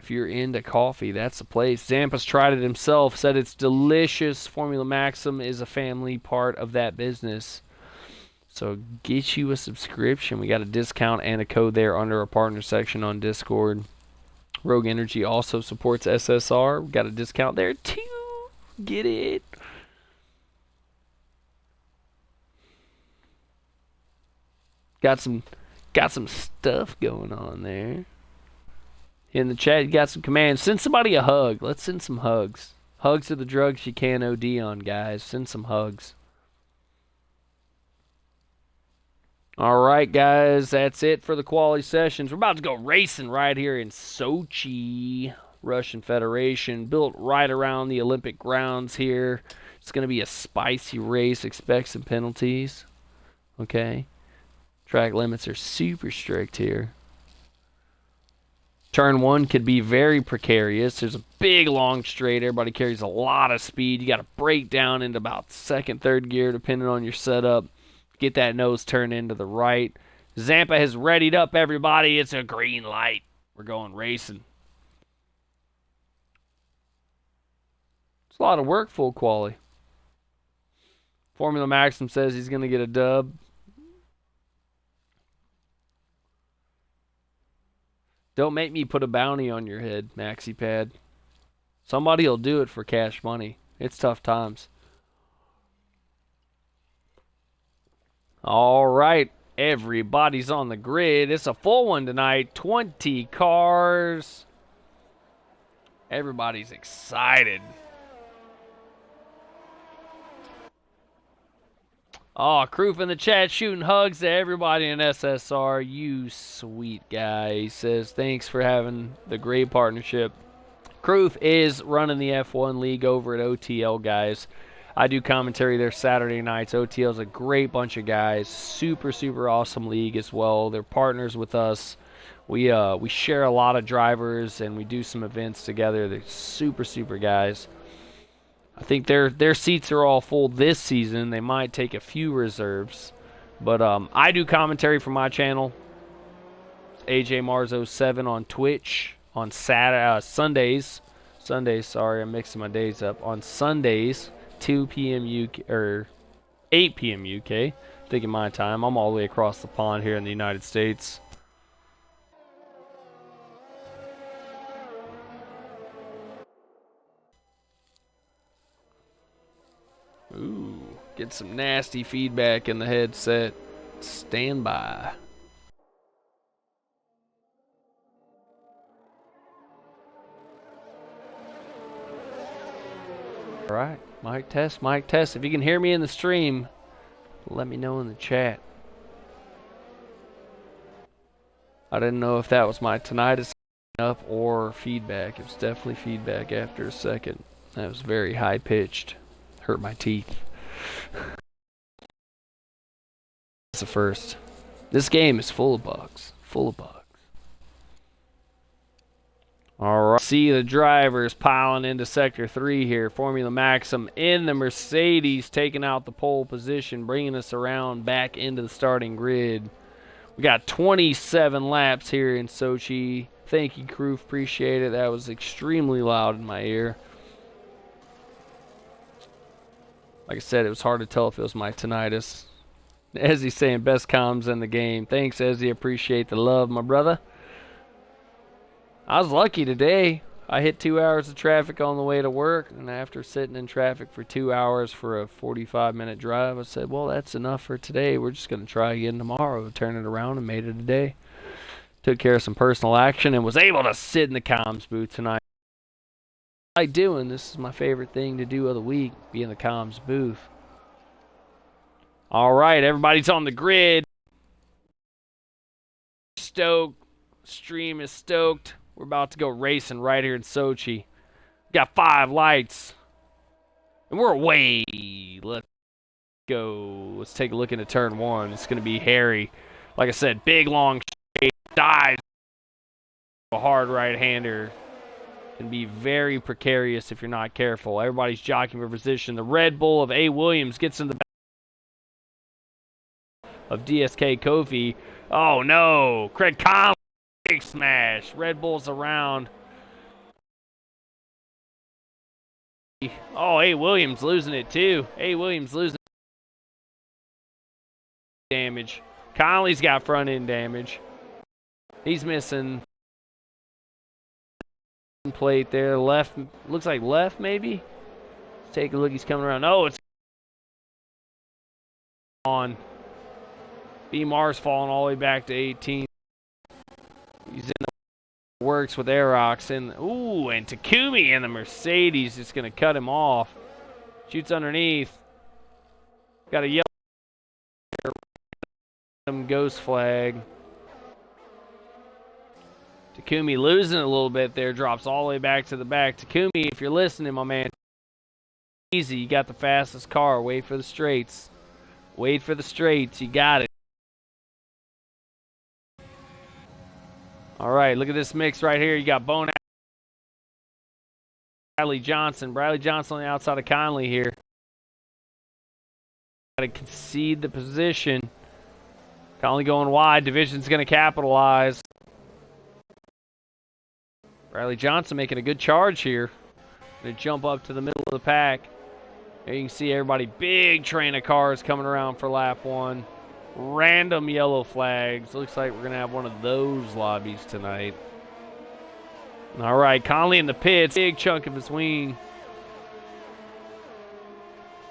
If you're into coffee, that's the place. Zampa's tried it himself, said it's delicious. Formula Maxim is a family part of that business. So get you a subscription. We got a discount and a code there under our partner section on Discord. Rogue Energy also supports SSR. We got a discount there too. Get it. Got some stuff going on there. In the chat, you got some commands. Send somebody a hug. Let's send some hugs. Hugs are the drugs you can't OD on, guys. Send some hugs. All right, guys, that's it for the quality sessions. We're about to go racing right here in Sochi, Russian Federation, built right around the Olympic grounds here. It's going to be a spicy race. Expect some penalties. Okay. Track limits are super strict here. Turn 1 could be very precarious. There's a big, long straight. Everybody carries a lot of speed. You got to break down into about second, third gear, depending on your setup. Get that nose turned into the right. Zampa has readied up, everybody. It's a green light. We're going racing. It's a lot of work, full quality. Formula Maxim says he's going to get a dub. Don't make me put a bounty on your head, MaxiPad. Somebody will do it for cash money. It's tough times. All right, everybody's on the grid. It's a full one tonight. 20 cars. Everybody's excited. Oh, Kroof in the chat shooting hugs to everybody in SSR. You sweet guy. He says, thanks for having the great partnership. Kroof is running the F1 League over at OTL, guys. I do commentary there Saturday nights. OTL is a great bunch of guys. Super, super awesome league as well. They're partners with us. We share a lot of drivers, and we do some events together. They're super, super guys. I think their seats are all full this season. They might take a few reserves. But I do commentary for my channel. AJ Mars 07 on Twitch on Sundays. Sorry, I'm mixing my days up. On Sundays, 2 p.m. UK or 8 p.m. UK. Thinking my time. I'm all the way across the pond here in the United States. Ooh, get some nasty feedback in the headset. Stand by. All right, mic test, mic test. If you can hear me in the stream, let me know in the chat. I didn't know if that was my tinnitus up or feedback. It was definitely feedback after a second. That was very high pitched. Hurt my teeth. That's the first. This game is full of bugs. Full of bugs. Alright. See the drivers piling into Sector 3 here. Formula Maxim in the Mercedes taking out the pole position, bringing us around back into the starting grid. We got 27 laps here in Sochi. Thank you, crew. Appreciate it. That was extremely loud in my ear. Like I said, it was hard to tell if it was my tinnitus. Ezzy's saying best comms in the game. Thanks, Ezzy. Appreciate the love, my brother. I was lucky today. I hit 2 hours of traffic on the way to work, and after sitting in traffic for 2 hours for a 45-minute drive, I said, well, that's enough for today. We're just going to try again tomorrow. Turn it around and made it a day. Took care of some personal action and was able to sit in the comms booth tonight. I like doing this. Is my favorite thing to do of the week, be in the comms booth. All right, everybody's on the grid. Stoked. Stream is stoked. We're about to go racing right here in Sochi. Got 5 lights. And we're away. Let's go. Let's take a look into turn 1. It's going to be hairy. Like I said, big, long straight. Dives. A hard right-hander. Can be very precarious if you're not careful. Everybody's jockeying for position. The Red Bull of A. Williams gets in the back of DSK Kofi. Oh, no. Craig Conley. Big smash. Red Bull's around. Oh, A. Williams losing it too. A. Williams losing damage. Conley's got front end damage. He's missing plate there. Left. Looks like left maybe. Let's take a look. He's coming around. Oh, it's on. B. Mars falling all the way back to 18. He's in the works with Aerox. And ooh, and Takumi in the Mercedes is going to cut him off. Shoots underneath. Got a yellow ghost flag. Takumi losing it a little bit there. Drops all the way back to the back. Takumi, if you're listening, my man, easy. You got the fastest car. Wait for the straights. Wait for the straights. You got it. All right, look at this mix right here. You got Bone Bradley Johnson. Bradley Johnson on the outside of Conley here. Got to concede the position. Conley going wide. Division's going to capitalize. Bradley Johnson making a good charge here. Going to jump up to the middle of the pack. There you can see everybody. Big train of cars coming around for lap 1. Random yellow flags. Looks like we're going to have one of those lobbies tonight. All right, Conley in the pits. Big chunk of his wing.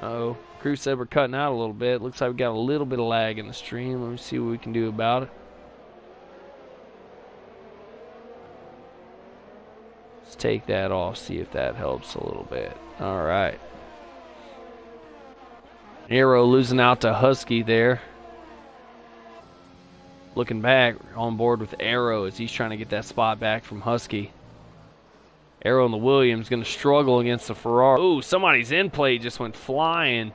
Uh-oh. Crew said we're cutting out a little bit. Looks like we got a little bit of lag in the stream. Let me see what we can do about it. Let's take that off, see if that helps a little bit. All right. Arrow losing out to Husky there. Looking back, on board with Arrow as he's trying to get that spot back from Husky. Arrow and the Williams going to struggle against the Ferrari. Ooh, somebody's end plate just went flying.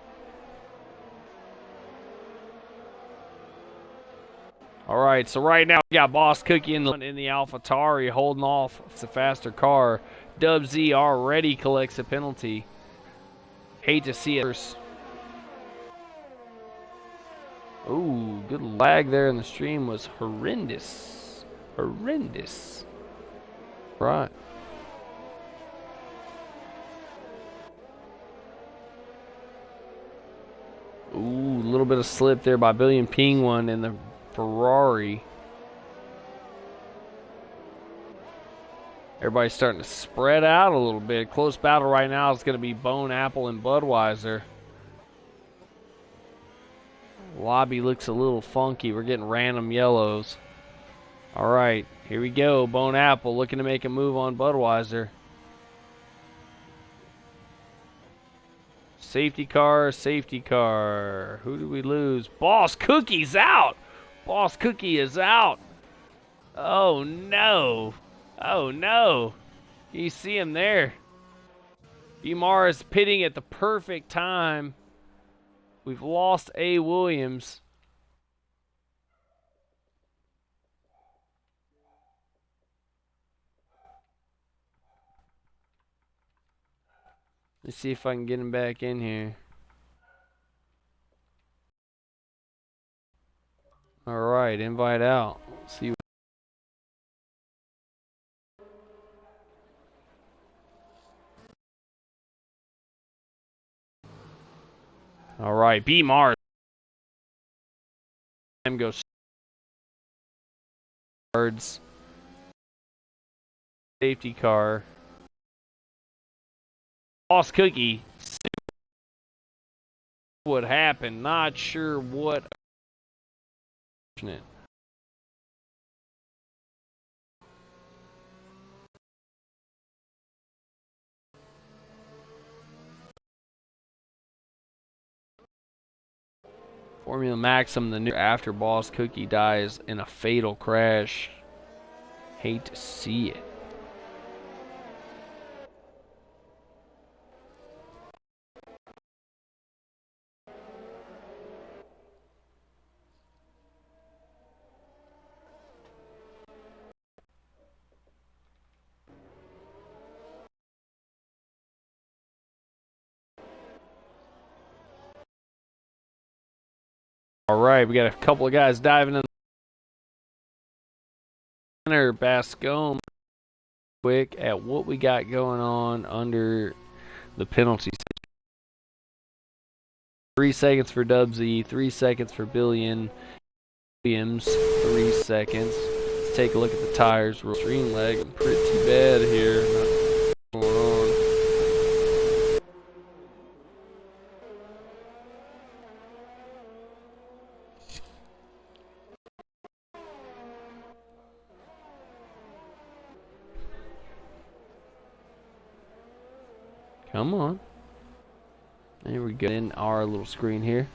All right, so right now we got Boss Cookie in the AlphaTauri holding off. It's a faster car. Dub Z already collects a penalty. Hate to see it. Ooh, good lag there in the stream was horrendous. Horrendous. Right. Ooh, a little bit of slip there by Billion Penguin in the Ferrari. Everybody's starting to spread out a little bit. Close battle right now is going to be Bone Apple and Budweiser. Lobby looks a little funky. We're getting random yellows. All right, here we go. Bone Apple looking to make a move on Budweiser. Safety car, safety car. Who do we lose? Boss Cookie's out. Boss Cookie is out. Oh, no. Oh, no. You see him there. Bmar is pitting at the perfect time. We've lost A. Williams. Let's see if I can get him back in here. All right, invite out. Let's see. All right, B Mars. Goes cards. Safety car. Boss Cookie. What happened? Not sure what. Formula Maxim, the new after Boss Cookie dies in a fatal crash. Hate to see it. All right, we got a couple of guys diving in. Bascom, quick at what we got going on under the penalty. 3 seconds for Dubsy, 3 seconds for Billion Williams, 3 seconds. Let's take a look at the tires. Stream lag pretty bad here. What's going on? Come on. There we go. In our little screen here.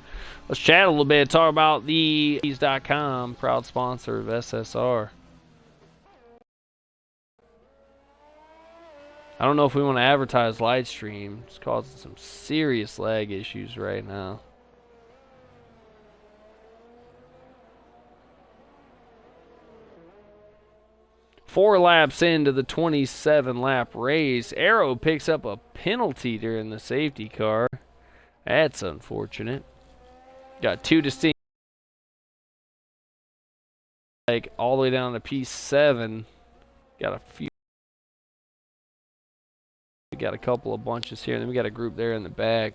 Let's chat a little bit. Talk about the Ease.com, proud sponsor of SSR. I don't know if we want to advertise live stream. It's causing some serious lag issues right now. Four laps into the 27-lap race, Arrow picks up a penalty during the safety car. That's unfortunate. Got two distinct, like all the way down to P7. Got a few. We got a couple of bunches here, and then we got a group there in the back.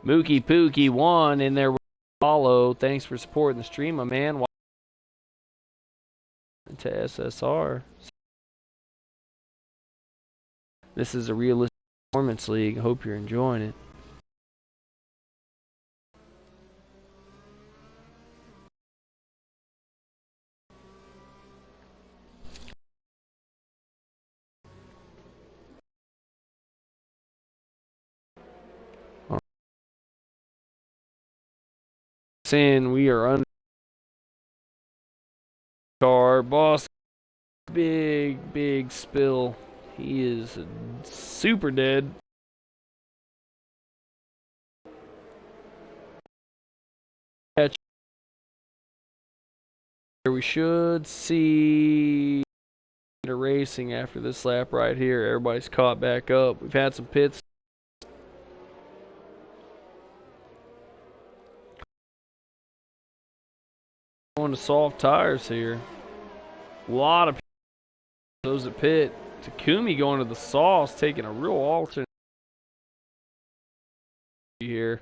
Mookie Pookie won in there. Follow. Thanks for supporting the stream, my man. To SSR. This is a realistic performance league. Hope you're enjoying it. Saying we are under car. Boss, big spill. He is super dead. We should see racing after this lap right here. Everybody's caught back up. We've had some pits. Going to soft tires here. A lot of those at pit. Takumi going to the sauce, taking a real alternate here.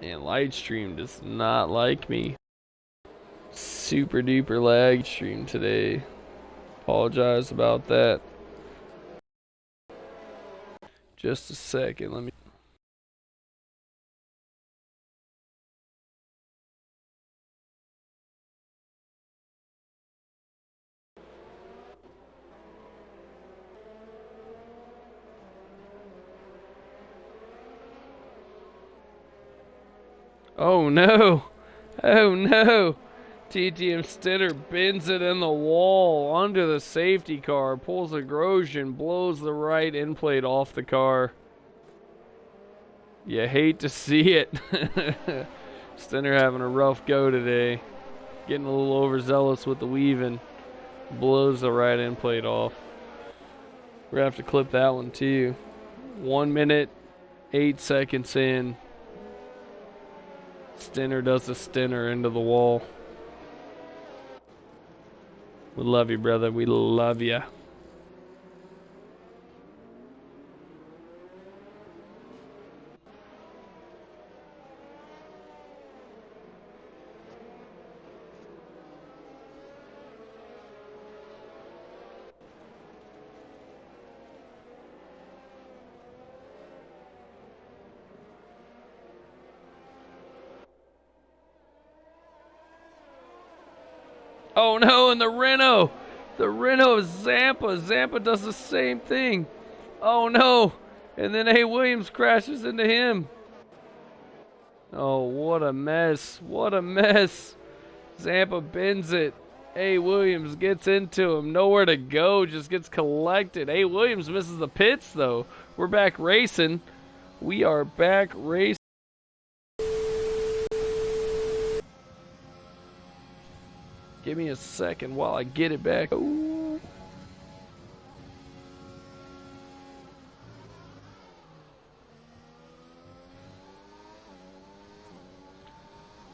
And Lightstream does not like me. Super duper lag stream today. Apologize about that. Just a second, let me. Oh no! Oh no! TTM Stinner bends it in the wall under the safety car, pulls a Grosjean, blows the right end plate off the car. You hate to see it. Stinner having a rough go today. Getting a little overzealous with the weaving. Blows the right end plate off. We're going to have to clip that one too. 1 minute, 8 seconds in. Stinner does a Stinner into the wall. We love you, brother. We love you. Oh no, and the Renault! The Renault Zampa. Zampa does the same thing. Oh no! And then A. Williams crashes into him. Oh, what a mess. What a mess. Zampa bends it. A. Williams gets into him. Nowhere to go. Just gets collected. A. Williams misses the pits, though. We're back racing. We are back racing. Give me a second while I get it back. Ooh.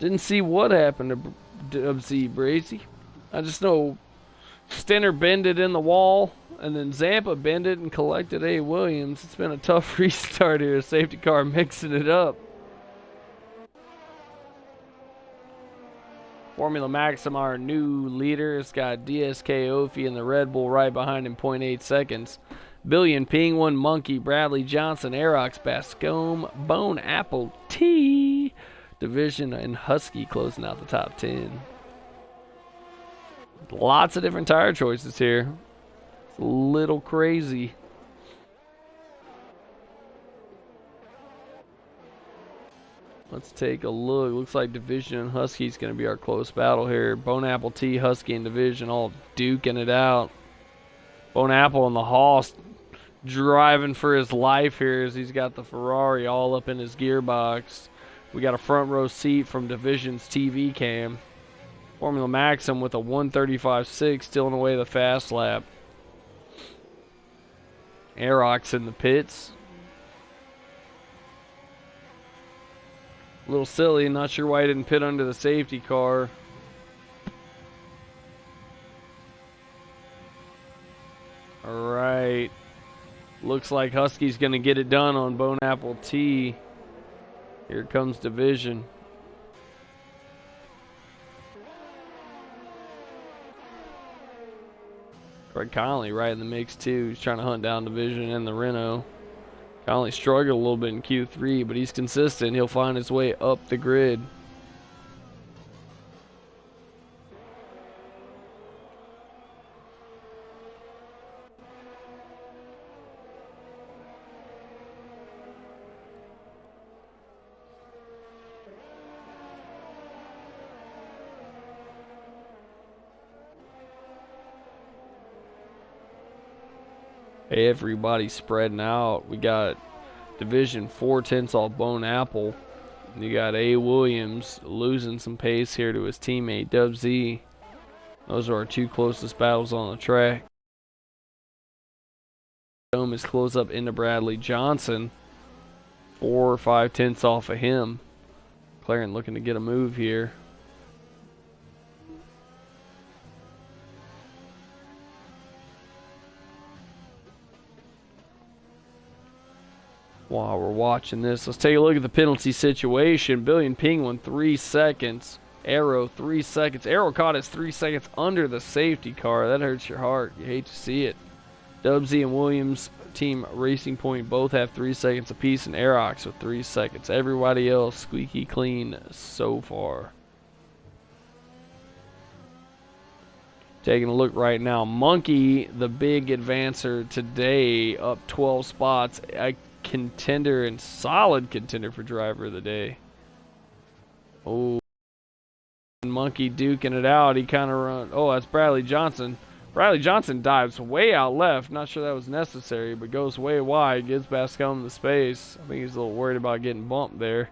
Didn't see what happened to Dubsy Brazy. I just know Stinner bended in the wall, and then Zampa bended and collected A. Williams. It's been a tough restart here. Safety car mixing it up. Formula Maxim, our new leader, has got DSK Ophie and the Red Bull right behind him, 0.8 seconds. Billion, Penguin, Monkey, Bradley Johnson, Aerox, Bascombe, Bone Apple T, Division, and Husky closing out the top 10. Lots of different tire choices here. It's a little crazy. Let's take a look. Looks like Division and Husky is going to be our close battle here. Bone Apple T, Husky, and Division all duking it out. Bone Apple and the Hoss driving for his life here as he's got the Ferrari all up in his gearbox. We got a front row seat from Division's TV cam. Formula Maxim with a 135.6 stealing away the fast lap. Aerox in the pits. A little silly, not sure why he didn't pit under the safety car. Alright. Looks like Husky's going to get it done on Bone Apple T. Here comes Division. Craig Conley right in the mix too. He's trying to hunt down Division and the Renault. Conley struggled a little bit in Q3, but he's consistent. He'll find his way up the grid. Everybody spreading out. We got Division 4/10 off Bone Apple. You got A. Williams losing some pace here to his teammate Dub Z. Those are our two closest battles on the track. Is close up into Bradley Johnson. 4 or 5/10 off of him. McLaren looking to get a move here. While we're watching this, let's take a look at the penalty situation. Billion Penguin 3 seconds. Arrow 3 seconds. Arrow caught us 3 seconds under the safety car. That hurts your heart. You hate to see it. Dubsy and Williams Team Racing Point both have 3 seconds apiece, and Aerox with 3 seconds. Everybody else squeaky clean so far. Taking a look right now. Monkey, the big advancer today, up 12 spots. A contender and solid contender for driver of the day. Oh, Monkey duking it out. He kind of run. Oh, that's Bradley Johnson. Bradley Johnson dives way out left. Not sure that was necessary, but goes way wide. Gives Bascom the space. I think he's a little worried about getting bumped there.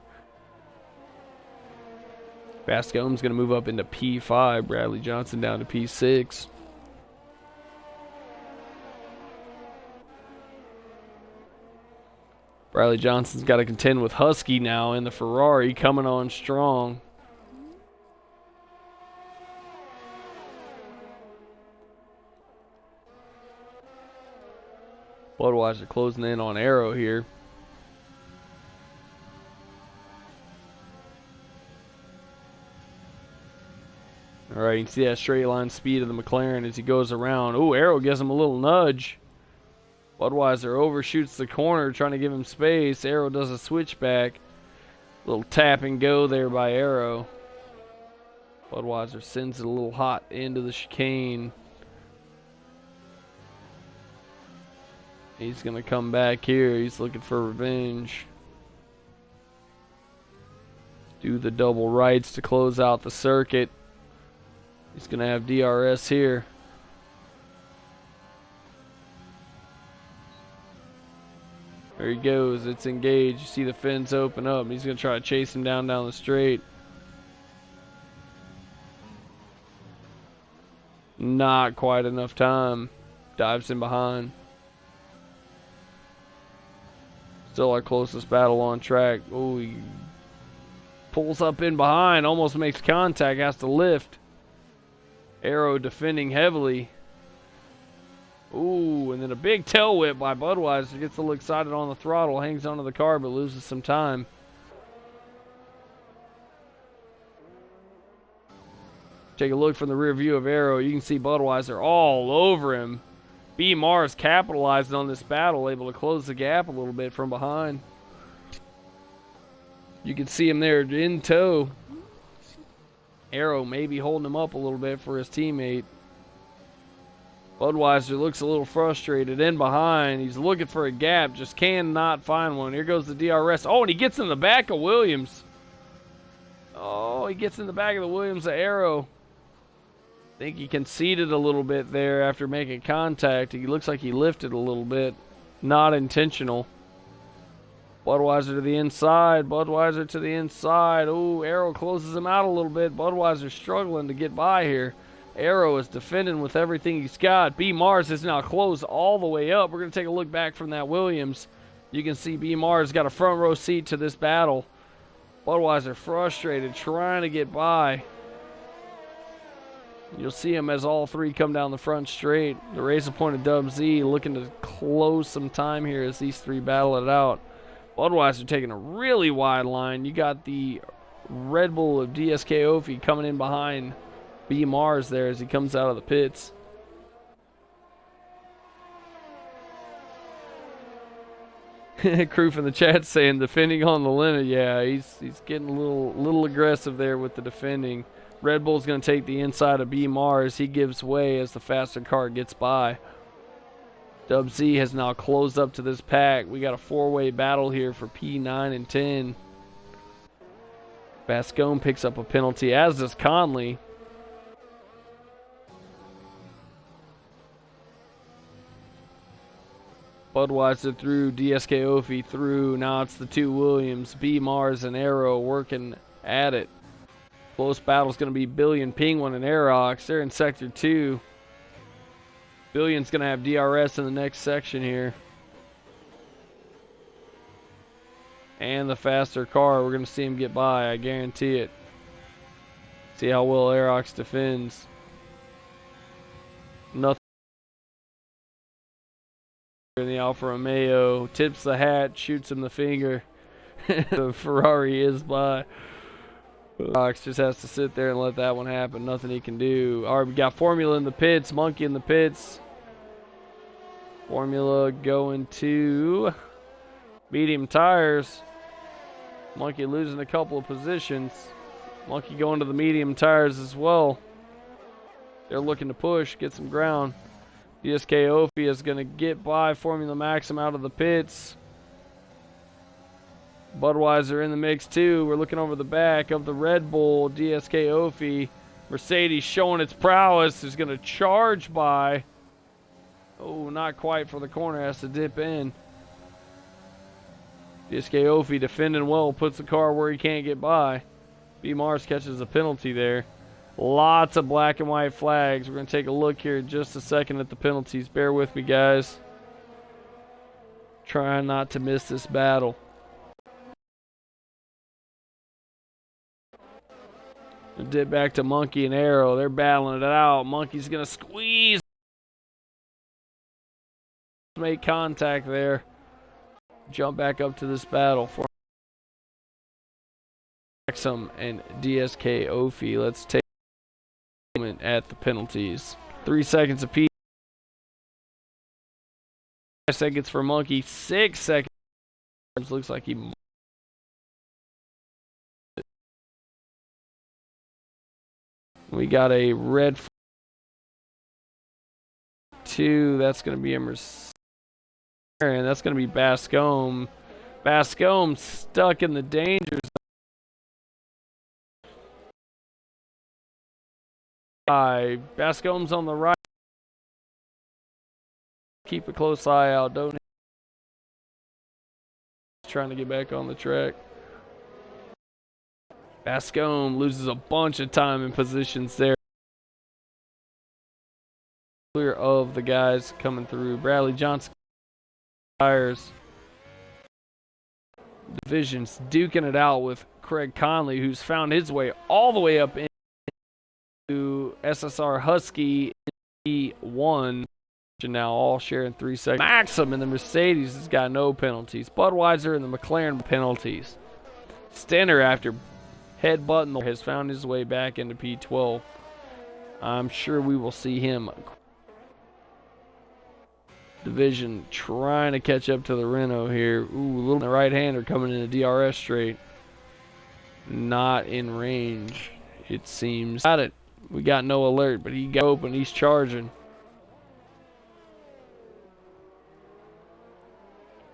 Bascom's going to move up into P5. Bradley Johnson down to P6. Bradley Johnson's got to contend with Husky now in the Ferrari, coming on strong. Budweiser closing in on Arrow here. All right, you can see that straight line speed of the McLaren as he goes around. Oh, Arrow gives him a little nudge. Budweiser overshoots the corner, trying to give him space. Arrow does a switchback. Little tap and go there by Arrow. Budweiser sends it a little hot into the chicane. He's going to come back here. He's looking for revenge. Do the double rights to close out the circuit. He's going to have DRS here. There he goes. It's engaged. You see the fins open up. He's going to try to chase him down the straight. Not quite enough time. Dives in behind. Still our closest battle on track. Oh, he pulls up in behind. Almost makes contact. Has to lift. Arrow defending heavily. Ooh, and then a big tail whip by Budweiser. Gets a little excited on the throttle. Hangs onto the car but loses some time. Take a look from the rear view of Arrow. You can see Budweiser all over him. B. Mars capitalizing on this battle, able to close the gap a little bit from behind. You can see him there in tow. Arrow maybe holding him up a little bit for his teammate. Budweiser looks a little frustrated in behind. He's looking for a gap, just cannot find one. Here goes the DRS. Oh, and he gets in the back of Williams. Oh, he gets in the back of the Williams of Arrow. I think he conceded a little bit there after making contact. He looks like he lifted a little bit. Not intentional. Budweiser to the inside. Budweiser to the inside. Oh, Arrow closes him out a little bit. Budweiser struggling to get by here. Arrow is defending with everything he's got. B. Mars is now closed all the way up. We're going to take a look back from that Williams. You can see B. Mars got a front row seat to this battle. Budweiser frustrated, trying to get by. You'll see him as all three come down the front straight. The Razor Point of Dub Z looking to close some time here as these three battle it out. Budweiser taking a really wide line. You got the Red Bull of DSK Ofi coming in behind B. Mars there as he comes out of the pits. Crew from the chat saying defending on the limit. Yeah, he's getting a little aggressive there with the defending. Red Bull's going to take the inside of B. Mars. He gives way as the faster car gets by. Dub Z has now closed up to this pack. We got a four-way battle here for P9 and 10. Bascom picks up a penalty, as does Conley. Budweiser through, DSK Ophie through. Now it's the two Williams, B Mars and Arrow working at it. Close battle's going to be Billion, Penguin, and Aerox. They're in Sector 2. Billion's going to have DRS in the next section here. And the faster car, we're going to see him get by, I guarantee it. See how well Aerox defends. Nothing in the Alfa Romeo. Tips the hat, shoots him the finger. The Ferrari is by. Aerox just has to sit there and let that one happen. Nothing he can do. All right, we got Formula in the pits. Monkey in the pits. Formula going to medium tires. Monkey losing a couple of positions. Monkey going to the medium tires as well. They're looking to push, get some ground. DSK Ophie is going to get by Formula Maxim out of the pits. Budweiser in the mix too. We're looking over the back of the Red Bull. DSK Ophie. Mercedes showing its prowess. Is going to charge by. Oh, not quite for the corner. Has to dip in. DSK Ophie defending well. Puts the car where he can't get by. B Mars catches a penalty there. Lots of black and white flags. We're going to take a look here in just a second at the penalties. Bear with me, guys. Trying not to miss this battle. Dip back to Monkey and Arrow. They're battling it out. Monkey's going to squeeze. Make contact there. Jump back up to this battle for Maxim and DSK Ophie. Let's take a moment at the penalties. 3 seconds apiece. 5 seconds for Monkey. 6 seconds. Looks like he. We got a red 2. That's going to be a Mercedes. And that's going to be Bascombe. Bascombe stuck in the danger zone. Bascombe's on the right. Keep a close eye out. Don't. Trying to get back on the track. Bascombe loses a bunch of time in positions there. Clear of the guys coming through. Bradley Johnson. Tires. Divisions duking it out with Craig Conley, who's found his way all the way up into SSR Husky E1. Now all sharing 3 seconds. Maxim in the Mercedes has got no penalties. Budweiser and the McLaren penalties. Stenner, after headbutting, has found his way back into P12. I'm sure we will see him. Division trying to catch up to the Renault here. Ooh, a little right-hander coming into DRS straight. Not in range, it seems. Got it. We got no alert, but he got open. He's charging.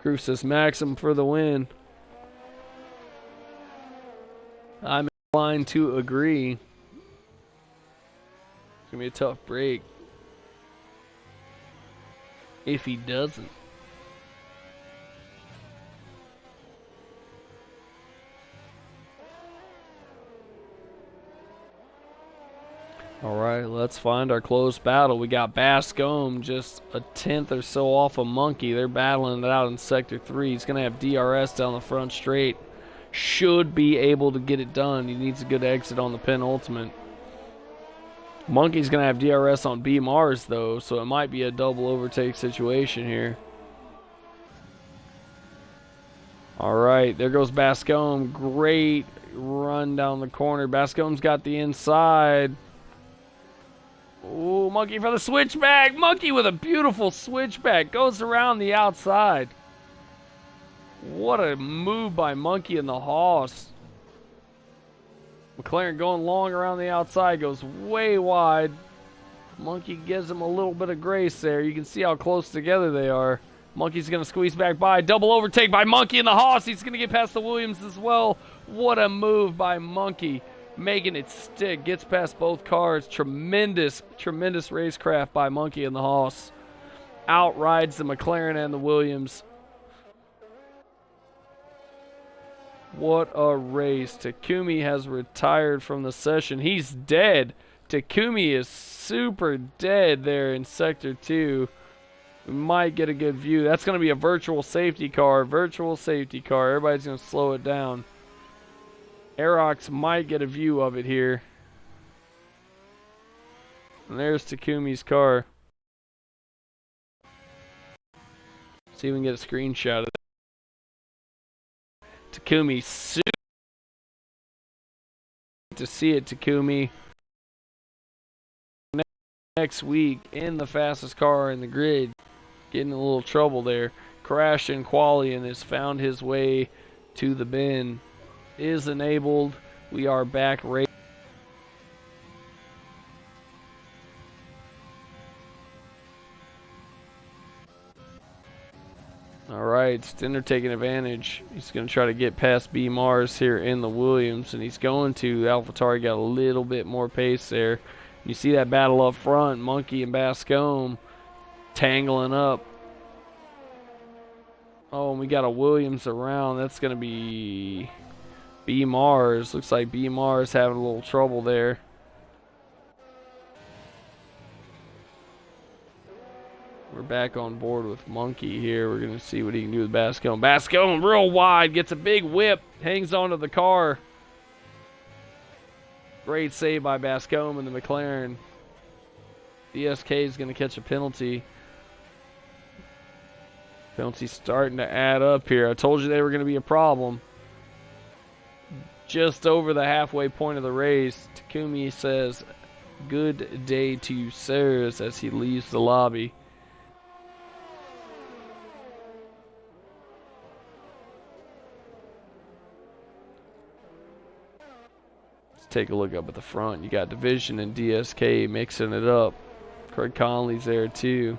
Crew says Maxim for the win. I'm inclined to agree. It's going to be a tough break if he doesn't. All right, let's find our close battle. We got Bascombe just a tenth or so off of Monkey. They're battling it out in Sector 3. He's going to have DRS down the front straight. Should be able to get it done. He needs a good exit on the penultimate. Monkey's going to have DRS on B Mars, though, so it might be a double overtake situation here. All right, there goes Bascombe. Great run down the corner. Bascombe's got the inside. Ooh, Monkey for the switchback. Monkey with a beautiful switchback. Goes around the outside. What a move by Monkey and the Haas. McLaren going long around the outside. Goes way wide. Monkey gives him a little bit of grace there. You can see how close together they are. Monkey's going to squeeze back by. Double overtake by Monkey and the Haas. He's going to get past the Williams as well. What a move by Monkey. Making it stick. Gets past both cars. Tremendous, tremendous racecraft by Monkey and the Haas. outrides the McLaren and the Williams. What a race. Takumi has retired from the session. He's dead. Takumi is super dead there in Sector 2. We might get a good view. That's going to be a virtual safety car. Virtual safety car. Everybody's going to slow it down. Aerox might get a view of it here. And there's Takumi's car. See if we can get a screenshot of that. Takumi, super to see it, Takumi. Next week in the fastest car in the grid, getting in a little trouble there. Crashed in quali and has found his way to the bin. Is enabled. We are back racing. Alright, Stinner taking advantage. He's going to try to get past B Mars here in the Williams, and he's going to. AlphaTauri got a little bit more pace there. You see that battle up front, Monkey and Bascombe tangling up. Oh, and we got a Williams around. That's going to be B Mars. Looks like B Mars having a little trouble there. We're back on board with Monkey here. We're going to see what he can do with Bascombe. Bascombe real wide, gets a big whip, hangs onto the car. Great save by Bascombe and the McLaren. DSK is going to catch a penalty. Penalty's starting to add up here. I told you they were going to be a problem. Just over the halfway point of the race, Takumi says, "Good day to you, sirs," as he leaves the lobby. Take a look up at the front. You got Division and DSK mixing it up. Craig Conley's there too.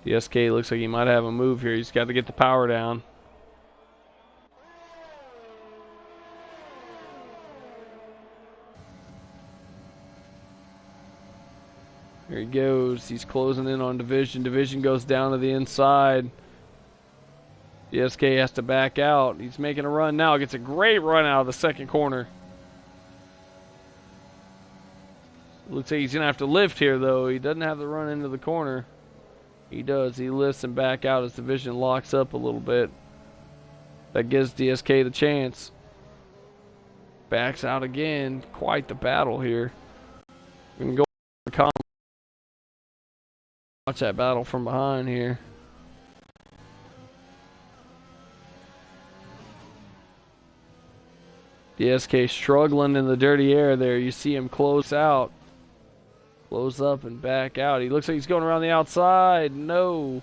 DSK looks like he might have a move here. He's got to get the power down. Here he goes. He's closing in on Division. Division goes down to the inside. DSK has to back out. He's making a run now. Gets a great run out of the second corner. Looks like he's going to have to lift here, though. He doesn't have to run into the corner. He does. He lifts and back out as Division locks up a little bit. That gives DSK the chance. Backs out again. Quite the battle here. We're going to go watch that battle from behind here. DSK struggling in the dirty air there. You see him close out. Close up and back out. He looks like he's going around the outside. No.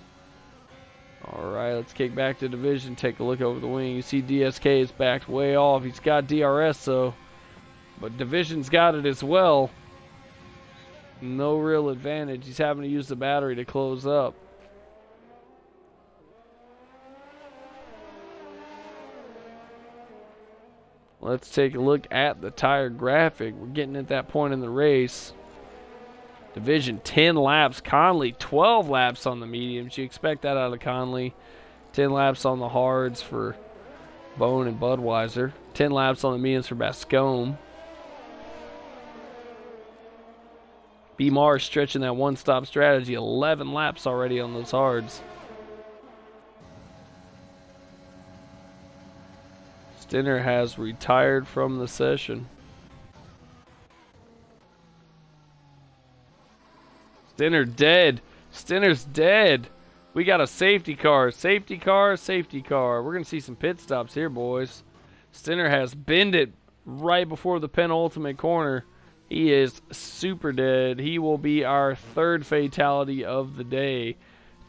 Alright, let's kick back to Division. Take a look over the wing. You see DSK is backed way off. He's got DRS though. But Division's got it as well. No real advantage. He's having to use the battery to close up. Let's take a look at the tire graphic. We're getting at that point in the race. Division 10 laps. Conley 12 laps on the mediums. You expect that out of Conley. 10 laps on the hards for Bone and Budweiser. 10 laps on the mediums for Bascombe. B Mars stretching that one-stop strategy. 11 laps already on those hards. Stinner has retired from the session. Stinner dead. Stinner's dead. We got a safety car. Safety car, safety car. We're going to see some pit stops here, boys. Stinner has binned it right before the penultimate corner. He is super dead. He will be our third fatality of the day.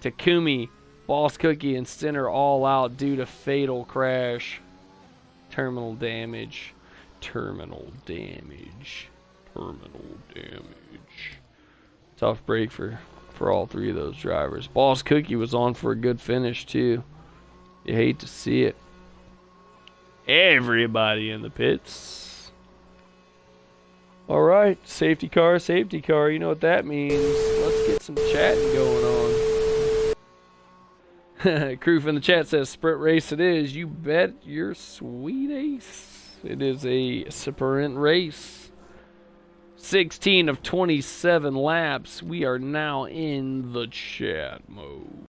Takumi, Boss Cookie, and Stinner all out due to fatal crash. Terminal damage. Terminal damage. Terminal damage. Tough break for all three of those drivers. Boss Cookie was on for a good finish too. You hate to see it. Everybody in the pits. All right, safety car, safety car. You know what that means. Let's get some chatting going on. Crew from the chat says sprint race it is. You bet your sweet ace. It is a sprint race. 16 of 27 laps. We are now in the chat mode.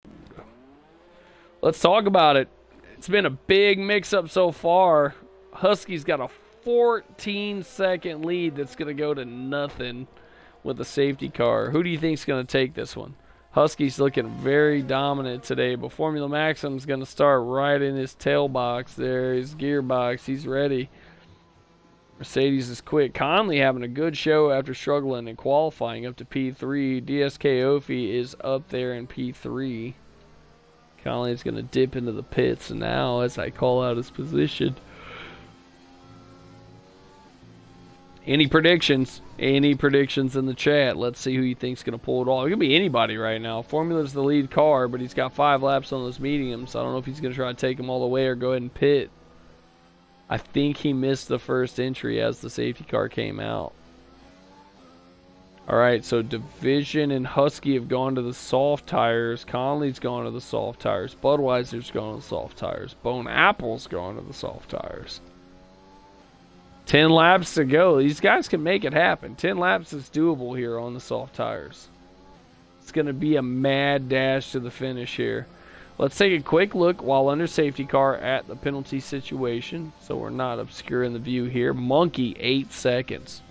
Let's talk about it. It's been a big mix-up so far. Husky's got a 14-second lead that's going to go to nothing with a safety car. Who do you think is going to take this one? Husky's looking very dominant today, but Formula Maxim's going to start right in his tail box there, his gearbox. He's ready. Mercedes is quick. Conley having a good show after struggling and qualifying up to P3. DSK Ofi is up there in P3. Conley's going to dip into the pits now as I call out his position. Any predictions? Any predictions in the chat? Let's see who you think's going to pull it off. It could be anybody right now. Formula's the lead car, but he's got 5 laps on those mediums. I don't know if he's going to try to take them all the way or go ahead and pit. I think he missed the first entry as the safety car came out. Alright, so Division and Husky have gone to the soft tires. Conley's gone to the soft tires. Budweiser's gone to the soft tires. Bone Apple's gone to the soft tires. 10 laps to go. These guys can make it happen. 10 laps is doable here on the soft tires. It's going to be a mad dash to the finish here. Let's take a quick look while under safety car at the penalty situation, so we're not obscuring the view here. Monkey, 8 seconds.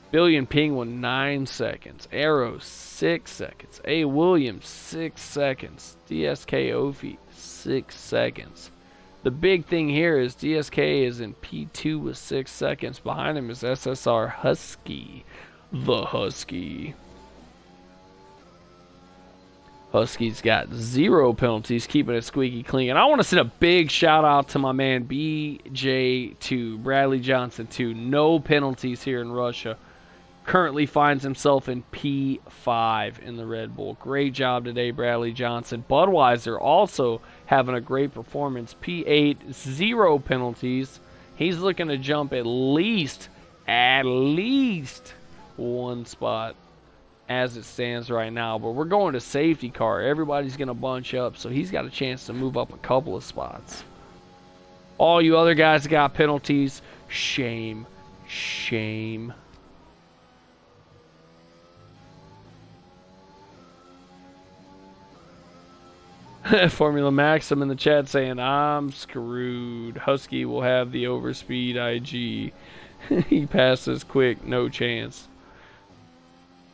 Billion Penguin, 9 seconds. Arrow, 6 seconds. A. Williams, 6 seconds. DSK Ofi, 6 seconds. The big thing here is DSK is in P2 with 6 seconds. Behind him is SSR Husky. The Husky. Husky's got 0 penalties, keeping it squeaky clean. And I want to send a big shout out to my man BJ2, Bradley Johnson 2. No penalties here in Russia. Currently finds himself in P5 in the Red Bull. Great job today, Bradley Johnson. Budweiser also having a great performance. P8, 0 penalties. He's looking to jump at least 1 spot as it stands right now. But we're going to safety car. Everybody's going to bunch up, so he's got a chance to move up a couple of spots. All you other guys that got penalties, shame. Shame. Formula Maxim in the chat saying, I'm screwed. Husky will have the overspeed IG. He passes quick, no chance.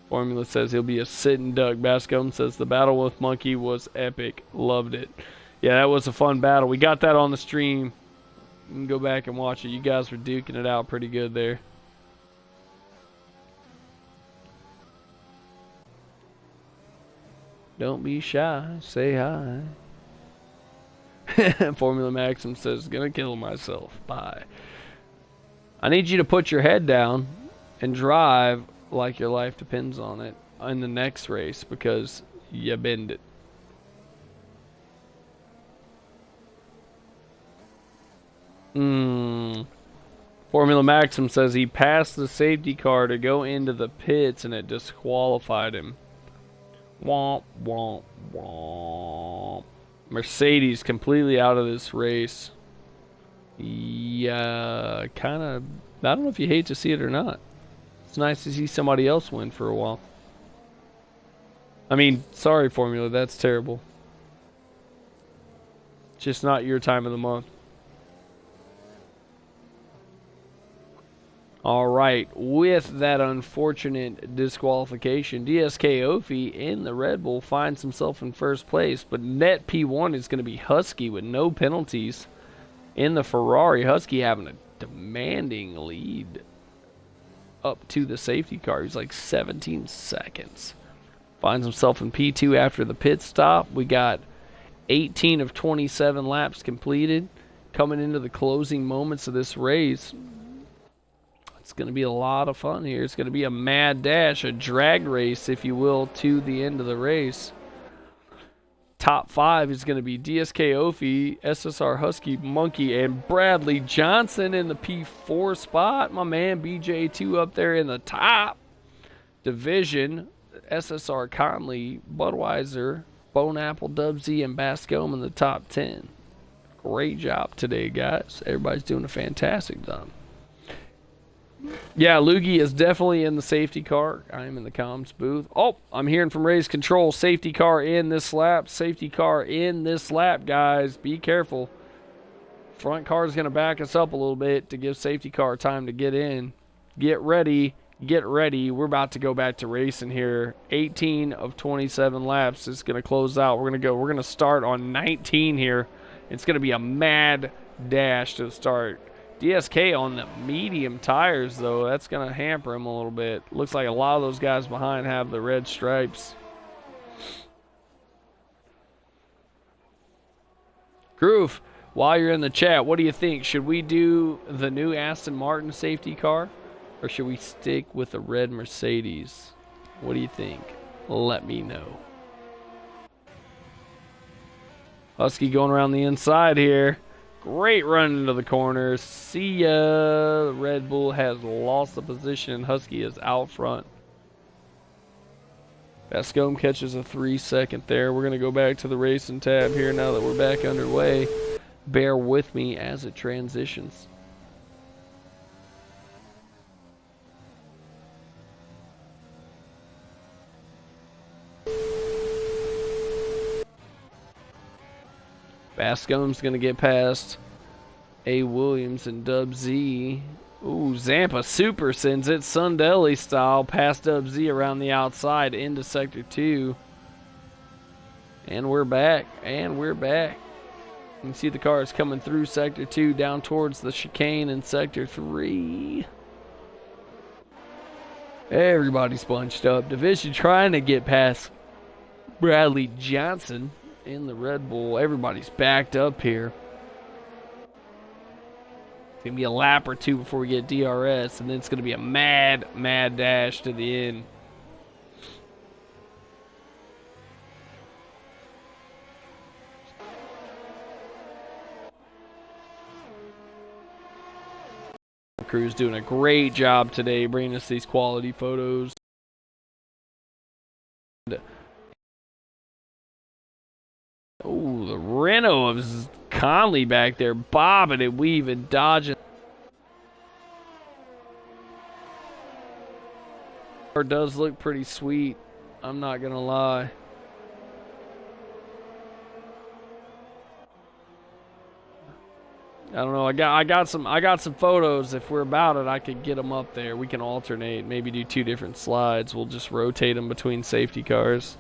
Formula says he'll be a sitting duck. Bascom says the battle with Monkey was epic. Loved it. Yeah, that was a fun battle. We got that on the stream. You can go back and watch it. You guys were duking it out pretty good there. Don't be shy. Say hi. Formula Maxim says, gonna kill myself. Bye. I need you to put your head down and drive like your life depends on it in the next race, because you bend it. Formula Maxim says he passed the safety car to go into the pits and it disqualified him. Womp, womp, womp. Mercedes completely out of this race. Yeah, kind of. I don't know if you hate to see it or not. It's nice to see somebody else win for a while. I mean, sorry, Formula, that's terrible. Just not your time of the month. All right, with that unfortunate disqualification, DSK Ofi in the Red Bull finds himself in first place, but net P1 is going to be Husky with no penalties in the Ferrari. Husky having a demanding lead up to the safety car. He's like 17 seconds. Finds himself in P2 after the pit stop. We got 18 of 27 laps completed. Coming into the closing moments of this race. It's going to be a lot of fun here. It's going to be a mad dash, a drag race, if you will, to the end of the race. top 5 is going to be DSK Ophi, SSR Husky Monkey, and Bradley Johnson in the P4 spot. My man BJ2 up there in the top division. SSR Conley, Budweiser, Bone Apple, Dub Z, and Bascom in the top 10. Great job today, guys. Everybody's doing a fantastic job. Yeah, Loogie is definitely in the safety car. I'm in the comms booth. Oh, I'm hearing from Race Control. Safety car in this lap. Safety car in this lap, guys. Be careful. Front car is going to back us up a little bit to give safety car time to get in. Get ready. Get ready. We're about to go back to racing here. 18 of 27 laps is going to close out. We're going to start on 19 here. It's going to be a mad dash to start. DSK on the medium tires, though. That's going to hamper him a little bit. Looks like a lot of those guys behind have the red stripes. Groove, while you're in the chat, what do you think? Should we do the new Aston Martin safety car? Or should we stick with the red Mercedes? What do you think? Let me know. Husky going around the inside here. Great run into the corner. See ya. Red Bull has lost the position. Husky is out front. Bascom catches a 3-second there. We're going to go back to the racing tab here now that we're back underway. Bear with me as it transitions. Bascom's going to get past A. Williams and Dub Z. Ooh, Zampa super sends it Sundelli style past Dub Z around the outside into Sector 2. And we're back. And we're back. You can see the cars coming through Sector 2 down towards the chicane in Sector 3. Everybody's bunched up. Division trying to get past Bradley Johnson in the Red Bull. Everybody's backed up here. It's going to be a lap or two before we get DRS, and then it's going to be a mad dash to the end. The crew's doing a great job today bringing us these quality photos. Oh, the Renault of Conley back there, bobbing and weaving, dodging. It does look pretty sweet, I'm not gonna lie. I don't know. I got some photos. If we're about it, I could get them up there. We can alternate, maybe do 2 different slides. We'll just rotate them between safety cars.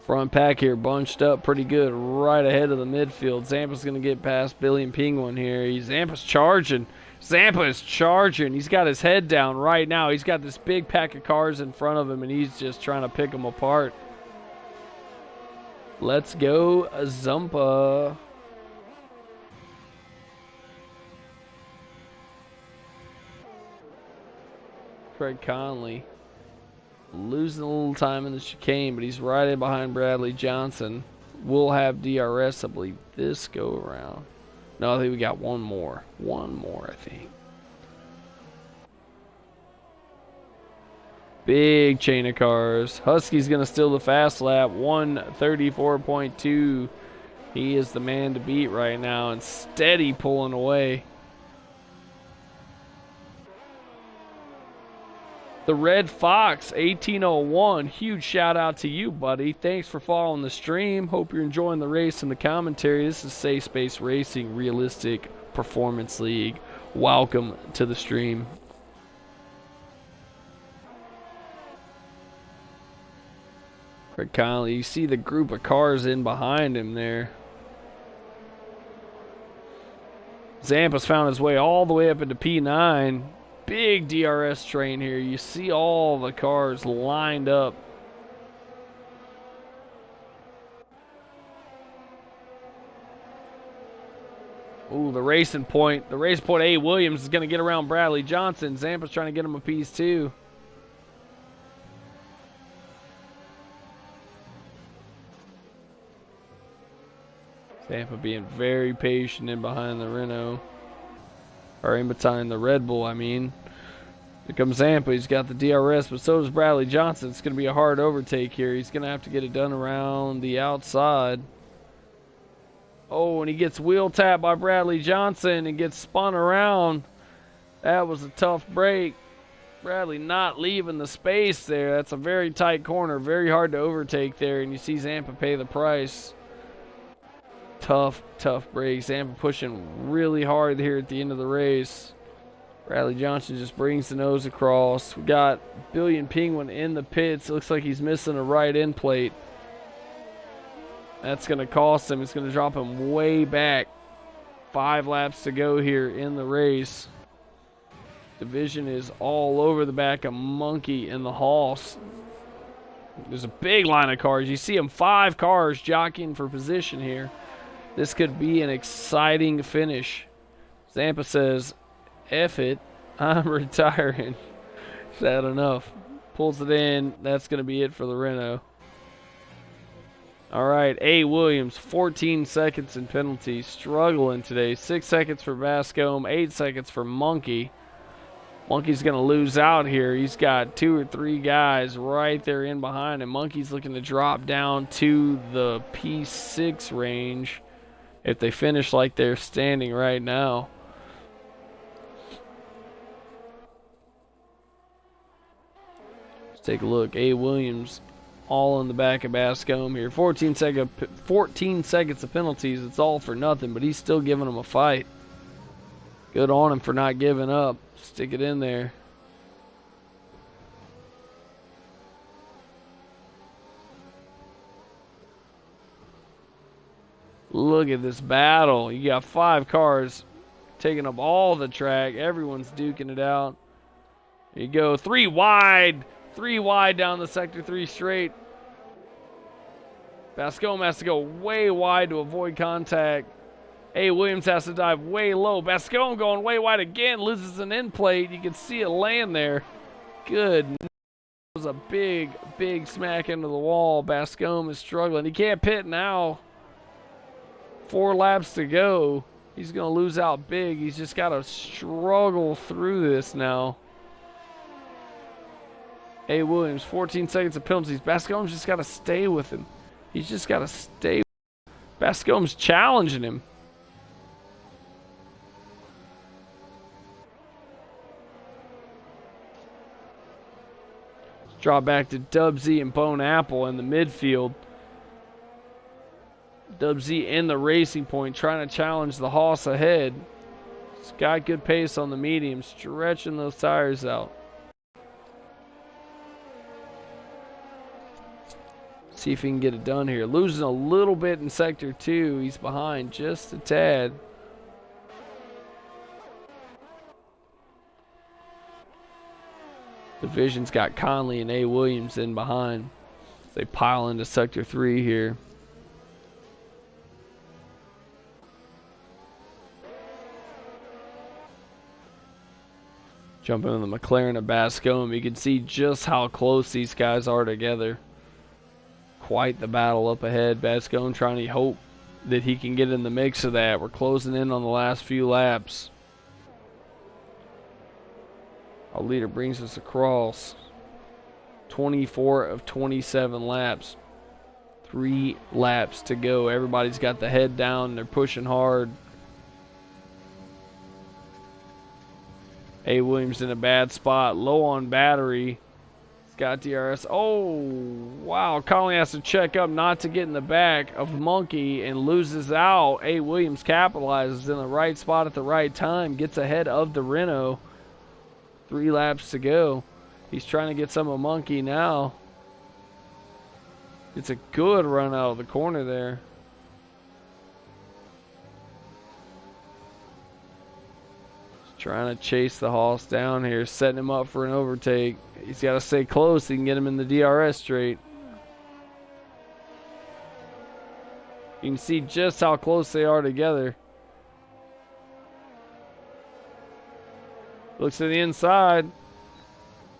Front pack here bunched up pretty good right ahead of the midfield. Zampa's going to get past Billy and Penguin here. Zampa's charging. Zampa is charging. He's got his head down right now. He's got this big pack of cars in front of him, and he's just trying to pick them apart. Let's go, Zampa. Craig Conley losing a little time in the chicane, but he's right in behind Bradley Johnson. We'll have DRS, I believe, this go around. No, I think we got one more. One more, I think. Big chain of cars. Husky's going to steal the fast lap. 1:34.2. He is the man to beat right now and steady pulling away. The Red Fox 1801, huge shout out to you, buddy. Thanks for following the stream. Hope you're enjoying the race and the commentary. This is Safe Space Racing Realistic Performance League. Welcome to the stream. Craig Conley, you see the group of cars in behind him there. Zampa's found his way all the way up into P9. Big DRS train here. You see all the cars lined up. Ooh, the racing point. The race point, A. Williams is going to get around Bradley Johnson. Zampa's trying to get him a piece too. Zampa being very patient in behind the Renault. Or in behind the Red Bull, I mean. Here comes Zampa. He's got the DRS, but so does Bradley Johnson. It's going to be a hard overtake here. He's going to have to get it done around the outside. Oh, and he gets wheel tapped by Bradley Johnson and gets spun around. That was a tough break. Bradley not leaving the space there. That's a very tight corner. Very hard to overtake there, and you see Zampa pay the price. Tough break. Zampa pushing really hard here at the end of the race. Bradley Johnson just brings the nose across. We got Billion Penguin in the pits. It looks like he's missing a right end plate. That's going to cost him. It's going to drop him way back. 5 laps to go here in the race. Division is all over the back of Monkey and the Hoss. There's a big line of cars. You see them, 5 cars jockeying for position here. This could be an exciting finish. Zampa says, F it, I'm retiring. He's had enough. Pulls it in. That's going to be it for the Renault. All right, A. Williams, 14 seconds in penalties. Struggling today. 6 seconds for Bascombe, 8 seconds for Monkey. Monkey's going to lose out here. He's got 2 or 3 guys right there in behind him. Monkey's looking to drop down to the P6 range if they finish like they're standing right now. Let's take a look. A. Williams all in the back of Bascombe here. 14 seconds of penalties. It's all for nothing, but he's still giving them a fight. Good on him for not giving up. Stick it in there. Look at this battle. You got 5 cars taking up all the track. Everyone's duking it out. Here you go. 3 wide. 3 wide down the sector 3 straight. Bascombe has to go way wide to avoid contact. A. Williams has to dive way low. Bascombe going way wide again. Loses an end plate. You can see it laying there. Good. It was a big smack into the wall. Bascombe is struggling. He can't pit now. 4 laps to go. He's going to lose out big. He's just got to struggle through this now. A. Williams, 14 seconds of penalties. Bascombe's just got to stay with him. He's just got to stay. Bascombe's challenging him. Drop back to Dub Z and Bone Apple in the midfield. Dub Z in the racing point, trying to challenge the Hoss ahead. He's got good pace on the medium, stretching those tires out. See if he can get it done here. Losing a little bit in sector 2. He's behind just a tad. Division's got Conley and A. Williams in behind. They pile into sector 3 here. Jumping in the McLaren of Bascombe, you can see just how close these guys are together. Quite the battle up ahead. Bascombe trying to hope that he can get in the mix of that. We're closing in on the last few laps. Our leader brings us across. 24 of 27 laps. 3 laps to go. Everybody's got the head down. They're pushing hard. A. Williams in a bad spot. Low on battery. He's got DRS. Oh, wow. Conley has to check up not to get in the back of Monkey and loses out. A. Williams capitalizes in the right spot at the right time. Gets ahead of the Renault. 3 laps to go. He's trying to get some of Monkey now. It's a good run out of the corner there. Just trying to chase the Hoss down here, setting him up for an overtake. He's got to stay close so he can get him in the DRS straight. You can see just how close they are together. Looks to the inside.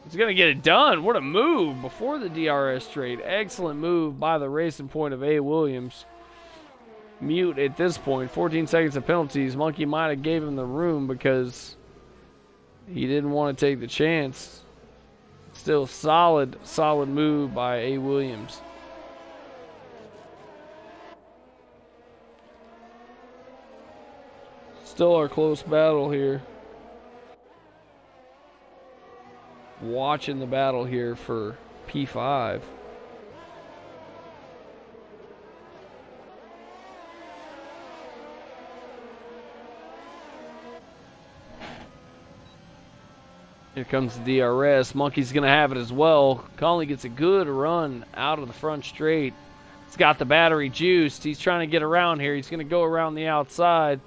He's going to get it done. What a move before the DRS straight. Excellent move by the racing point of A. Williams. mute at this point. 14 seconds of penalties. Monkey might have gave him the room because he didn't want to take the chance. Still solid move by A. Williams. Still a close battle here. Watching the battle here for P5. Here comes the DRS. Monkey's going to have it as well. Conley gets a good run out of the front straight. He's got the battery juiced. He's trying to get around here. He's going to go around the outside.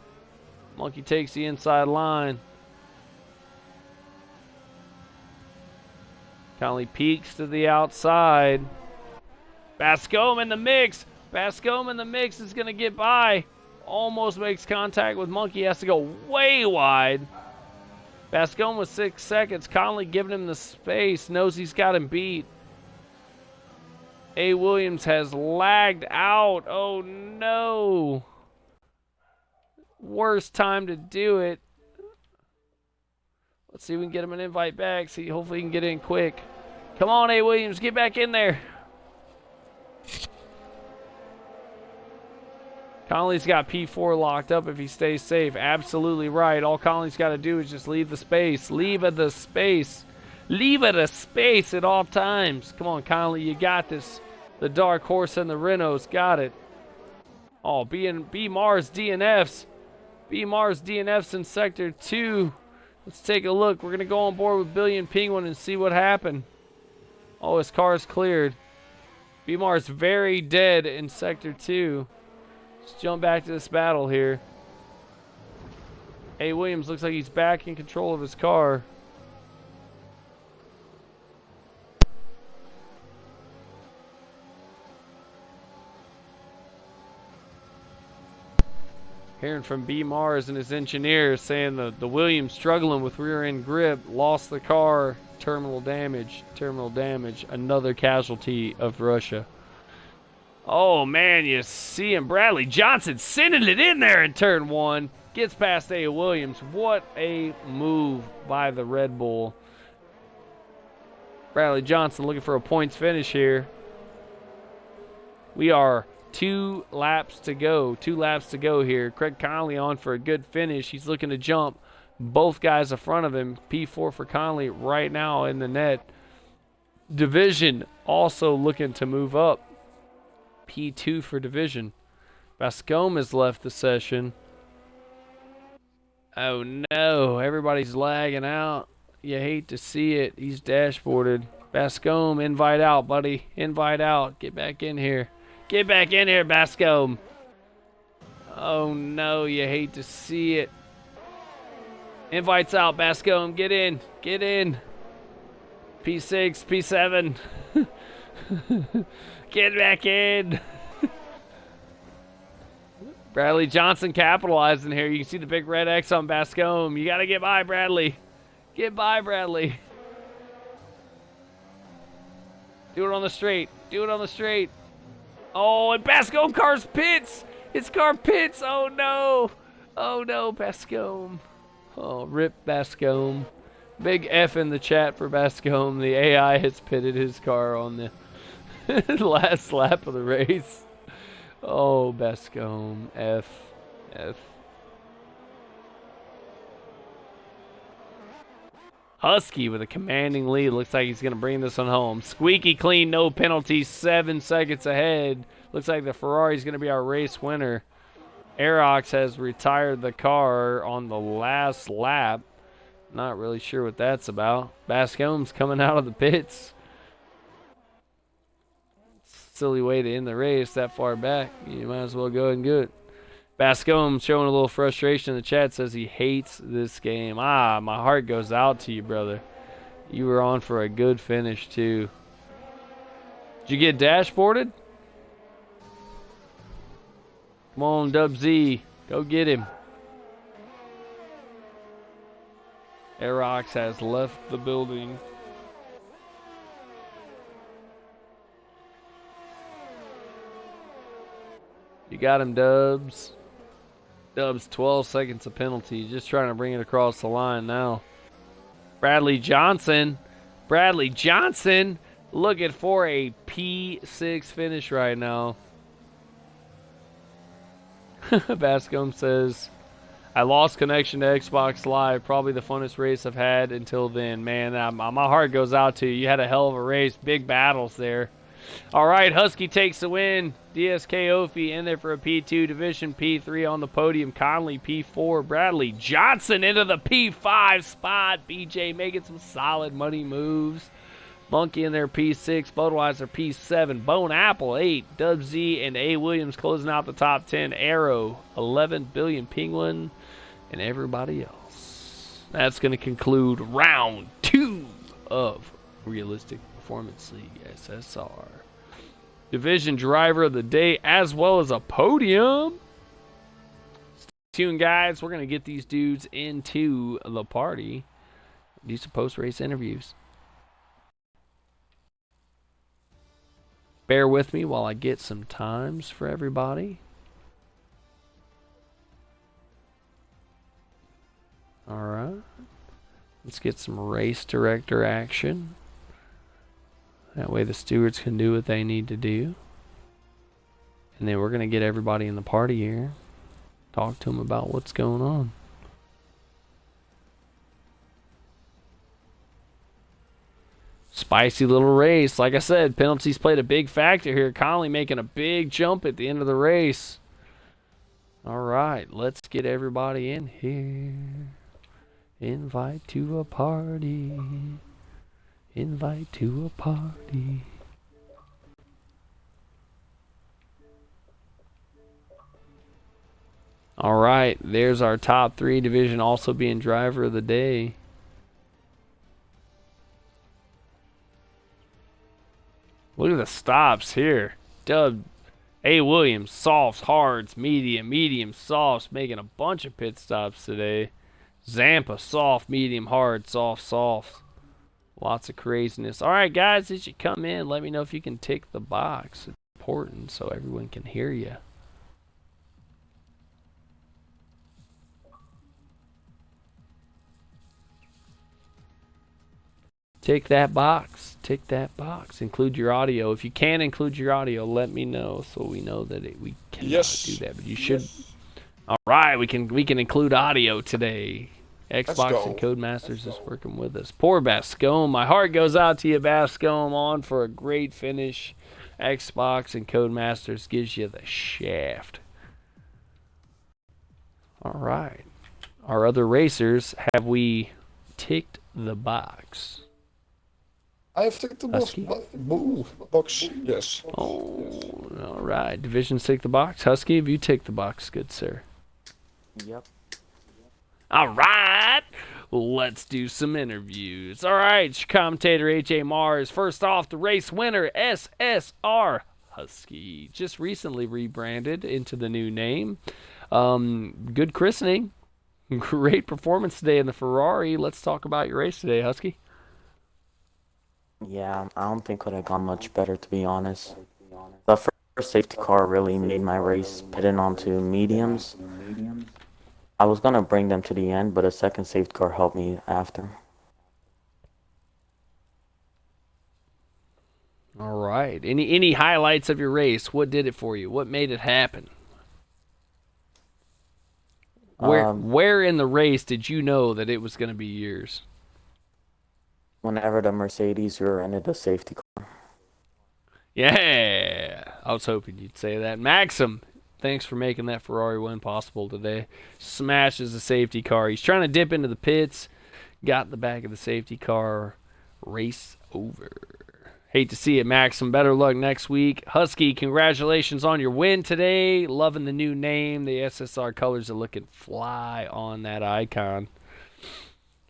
Monkey takes the inside line. Conley peeks to the outside. Bascombe in the mix. Bascombe in the mix is going to get by. Almost makes contact with Monkey. Has to go way wide. Bascombe with 6 seconds. Conley giving him the space. Knows he's got him beat. A. Williams has lagged out. Oh no. Worst time to do it. Let's see if we can get him an invite back. See, hopefully he can get in quick. Come on, A. Williams, get back in there. Conley's got P4 locked up if he stays safe. Absolutely right. All Conley's got to do is just leave the space. Leave the space. Leave it a space at all times. Come on, Conley, you got this. The Dark Horse and the Renaults got it. Oh, B Mars DNFs. B Mars DNFs in Sector 2. Let's take a look. We're going to go on board with Billion Penguin and see what happened. Oh, his car is cleared. B Mars very dead in Sector 2. Let's jump back to this battle here. A. Williams looks like he's back in control of his car. Hearing from B. Mars and his engineers saying the Williams struggling with rear end grip, lost the car, terminal damage, another casualty of Russia. Oh man, you see him, Bradley Johnson sending it in there in turn 1. Gets past A. Williams. What a move by the Red Bull. Bradley Johnson looking for a points finish here. We are 2 laps to go. 2 laps to go here. Craig Conley on for a good finish. He's looking to jump both guys in front of him. P4 for Conley right now in the net. Division also looking to move up. P2 for Division. Bascombe has left the session. Oh no, everybody's lagging out. You hate to see it. He's dashboarded. Bascombe, invite out, buddy. Invite out. Get back in here. Get back in here, Bascombe. Oh no, you hate to see it. Invites out, Bascombe. Get in. Get in. P6, P7. Get back in. Bradley Johnson capitalizing here. You can see the big red X on Bascombe. You got to get by, Bradley. Get by, Bradley. Do it on the straight. Do it on the straight. Oh, and Bascombe car's pits. His car pits. Oh, no. Oh, no, Bascombe. Oh, rip Bascombe. Big F in the chat for Bascombe. The AI has pitted his car on the last lap of the race. Oh, Bascombe. F. Husky with a commanding lead. Looks like he's going to bring this one home. Squeaky clean, no penalties, 7 seconds ahead. Looks like the Ferrari's going to be our race winner. Aerox has retired the car on the last lap. Not really sure what that's about. Bascombe's coming out of the pits. Silly way to end the race that far back. You might as well go ahead and do it. Bascombe showing a little frustration in the chat, says he hates this game. Ah, my heart goes out to you, brother. You were on for a good finish, too. Did you get dashboarded? Come on, Dub Z. Go get him. Aerox has left the building. You got him, Dubs. Dubs, 12 seconds of penalty. Just trying to bring it across the line now. Bradley Johnson. Bradley Johnson looking for a P6 finish right now. Bascom says, I lost connection to Xbox Live. Probably the funnest race I've had until then. Man, my heart goes out to you. You had a hell of a race. Big battles there. All right, Husky takes the win. DSK Ophi in there for a P2. Division P3 on the podium. Conley P4. Bradley Johnson into the P5 spot. BJ making some solid money moves. Monkey in there P6. Budweiser P7. Bone Apple 8. Dub Z and A. Williams closing out the top 10. Arrow 11. Billion Penguin and everybody else. That's going to conclude round 2 of Realistic Performance League SSR. Division Driver of the Day as well as a podium. Stay tuned, guys. We're going to get these dudes into the party. Do some post-race interviews. Bear with me while I get some times for everybody. All right. Let's get some race director action. That way the stewards can do what they need to do. And then we're going to get everybody in the party here. Talk to them about what's going on. Spicy little race. Like I said, penalties played a big factor here. Conley making a big jump at the end of the race. All right, let's get everybody in here. Invite to a party. Invite to a party. All right, there's our top 3 division also being driver of the day. Look at the stops here. Dub, A. Williams, softs, hards, medium, softs, making a bunch of pit stops today. Zampa, soft, medium, hard, soft. Lots of craziness. All right, guys, as you come in, let me know if you can tick the box. It's important so everyone can hear you. Tick that box. Tick that box. Include your audio. If you can include your audio, let me know so we know that we cannot do that. But you should. Yes. All right, we can include audio today. Xbox and Codemasters is working with us. Poor Bascom. My heart goes out to you, Bascom, on for a great finish. Xbox and Codemasters gives you the shaft. All right. Our other racers, have we ticked the box? I have ticked the box. Yes. Oh, all right. Divisions tick the box. Husky, have you ticked the box, good sir? Yep. All right, let's do some interviews. All right, commentator AJ Mars. First off, the race winner, SSR Husky. Just recently rebranded into the new name. Good christening. Great performance today in the Ferrari. Let's talk about your race today, Husky. Yeah, I don't think could have gone much better, to be honest. The first safety car really made my race, pitting onto mediums. I was going to bring them to the end, but a second safety car helped me after. All right. Any highlights of your race? What did it for you? What made it happen? Where in the race did you know that it was going to be yours? Whenever the Mercedes rear-ended the safety car. Yeah, I was hoping you'd say that. Maxim, thanks for making that Ferrari win possible today. Smashes the safety car. He's trying to dip into the pits. Got in the back of the safety car. Race over. Hate to see it, Maxim. Better luck next week. Husky, congratulations on your win today. Loving the new name. The SSR colors are looking fly on that icon.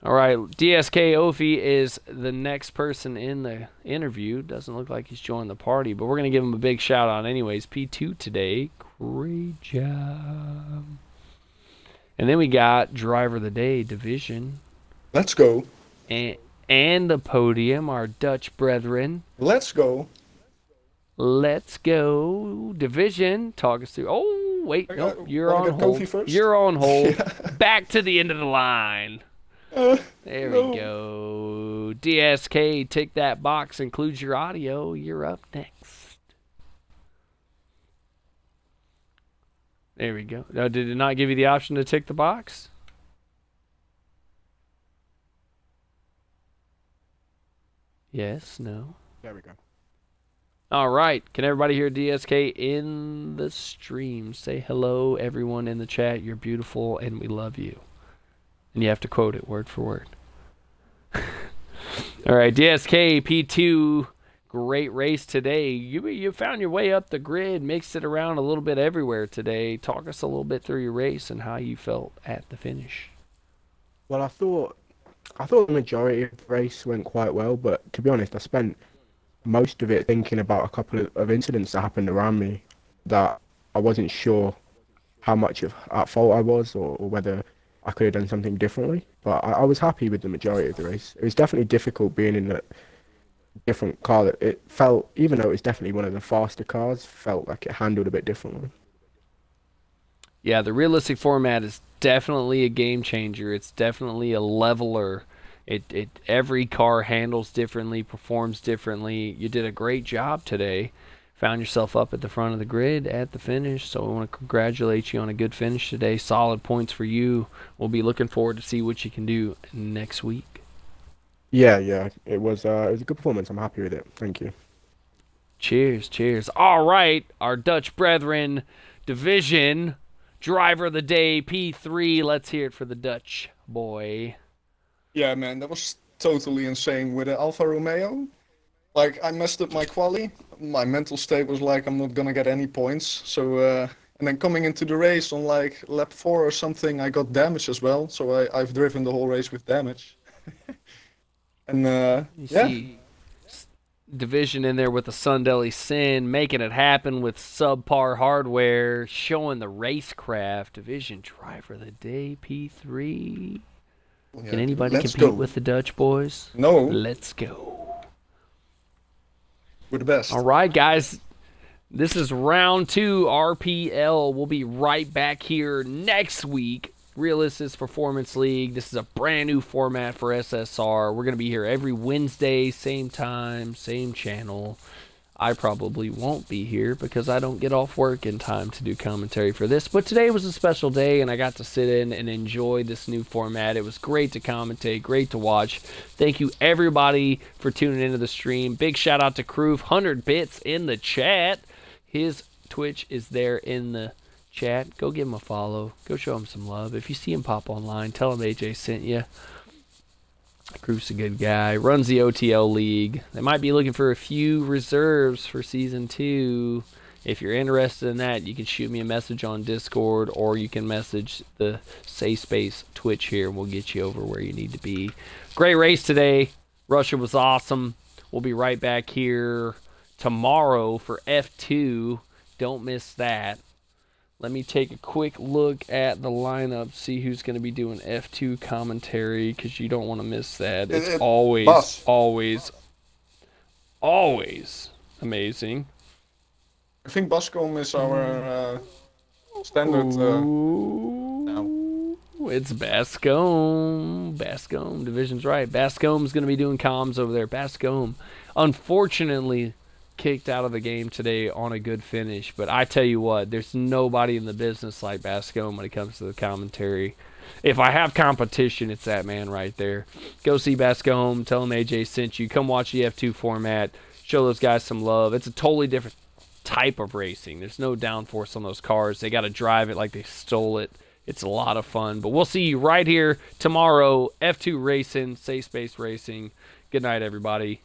All right, DSK Ophi is the next person in the interview. Doesn't look like he's joined the party, but we're going to give him a big shout out anyways. P2 today. Great job. And then we got Driver of the Day Division. Let's go. And the podium, our Dutch brethren. Let's go. Let's go. Division. Talk us through. Oh, wait. Nope. You're Wanna on get Kofi hold. first? You're on hold. Yeah. Back to the end of the line. There No. we go. DSK, tick that box. Includes your audio. You're up next. There we go. Did it not give you the option to tick the box? Yes, no. There we go. All right. Can everybody hear DSK in the stream? Say hello, everyone in the chat. You're beautiful and we love you. And you have to quote it word for word. All right, DSK P2. Great race today. You found your way up the grid, mixed it around a little bit everywhere today. Talk us a little bit through your race and how you felt at the finish. Well, I thought the majority of the race went quite well, but to be honest, I spent most of it thinking about a couple of incidents that happened around me that I wasn't sure how much at fault I was or whether I could have done something differently. But I was happy with the majority of the race. It was definitely difficult being in a different car. That it felt, even though it was definitely one of the faster cars, felt like it handled a bit differently. Yeah, the realistic format is definitely a game changer. It's definitely a leveler. Every car handles differently, performs differently. You did a great job today. Found yourself up at the front of the grid at the finish, so I want to congratulate you on a good finish today. Solid points for you. We'll be looking forward to see what you can do next week. Yeah, it was a good performance. I'm happy with it. Thank you. Cheers. All right, our Dutch brethren, division driver of the day, P3. Let's hear it for the Dutch boy. Yeah, man, that was totally insane with the Alfa Romeo. Like, I messed up my quali. My mental state was like, I'm not gonna get any points. So, and then coming into the race on like lap 4 or something, I got damage as well. So I've driven the whole race with damage. And You yeah, see division in there with the Sundelly Sin, making it happen with subpar hardware, showing the racecraft. Division driver of the day, P3. Can anybody let's compete go. with the Dutch boys? No, Let's go. we're the best. All right, guys. This is round 2 RPL. We'll be right back here next week. Realistic Performance League. This is a brand new format for SSR. We're going to be here every Wednesday, same time, same channel. I probably won't be here because I don't get off work in time to do commentary for this. But today was a special day, and I got to sit in and enjoy this new format. It was great to commentate, great to watch. Thank you, everybody, for tuning into the stream. Big shout out to Kroof, 100 bits in the chat. His Twitch is there in the chat. Go give him a follow. Go show him some love. If you see him pop online, tell him AJ sent you. Groof's a good guy. Runs the OTL League. They might be looking for a few reserves for Season 2. If you're interested in that, you can shoot me a message on Discord, or you can message the Safe Space Twitch here, and we'll get you over where you need to be. Great race today. Russia was awesome. We'll be right back here tomorrow for F2. Don't miss that. Let me take a quick look at the lineup, see who's going to be doing F2 commentary, because you don't want to miss that. It's Bus. always amazing. I think Bascom is our standard. Ooh, it's Bascom. Bascom, Division's right. Bascom's going to be doing comms over there. Bascom, unfortunately, kicked out of the game today on a good finish, but I tell you what, there's nobody in the business like Bascom when it comes to the commentary. If I have competition, it's that man right there. Go see Bascom, tell him AJ sent you, come watch the F2 format, show those guys some love. It's a totally different type of racing. There's no downforce on those cars. They got to drive it like they stole it. It's a lot of fun, but we'll see you right here tomorrow. F2 Racing, Safe Space Racing. Good night, everybody.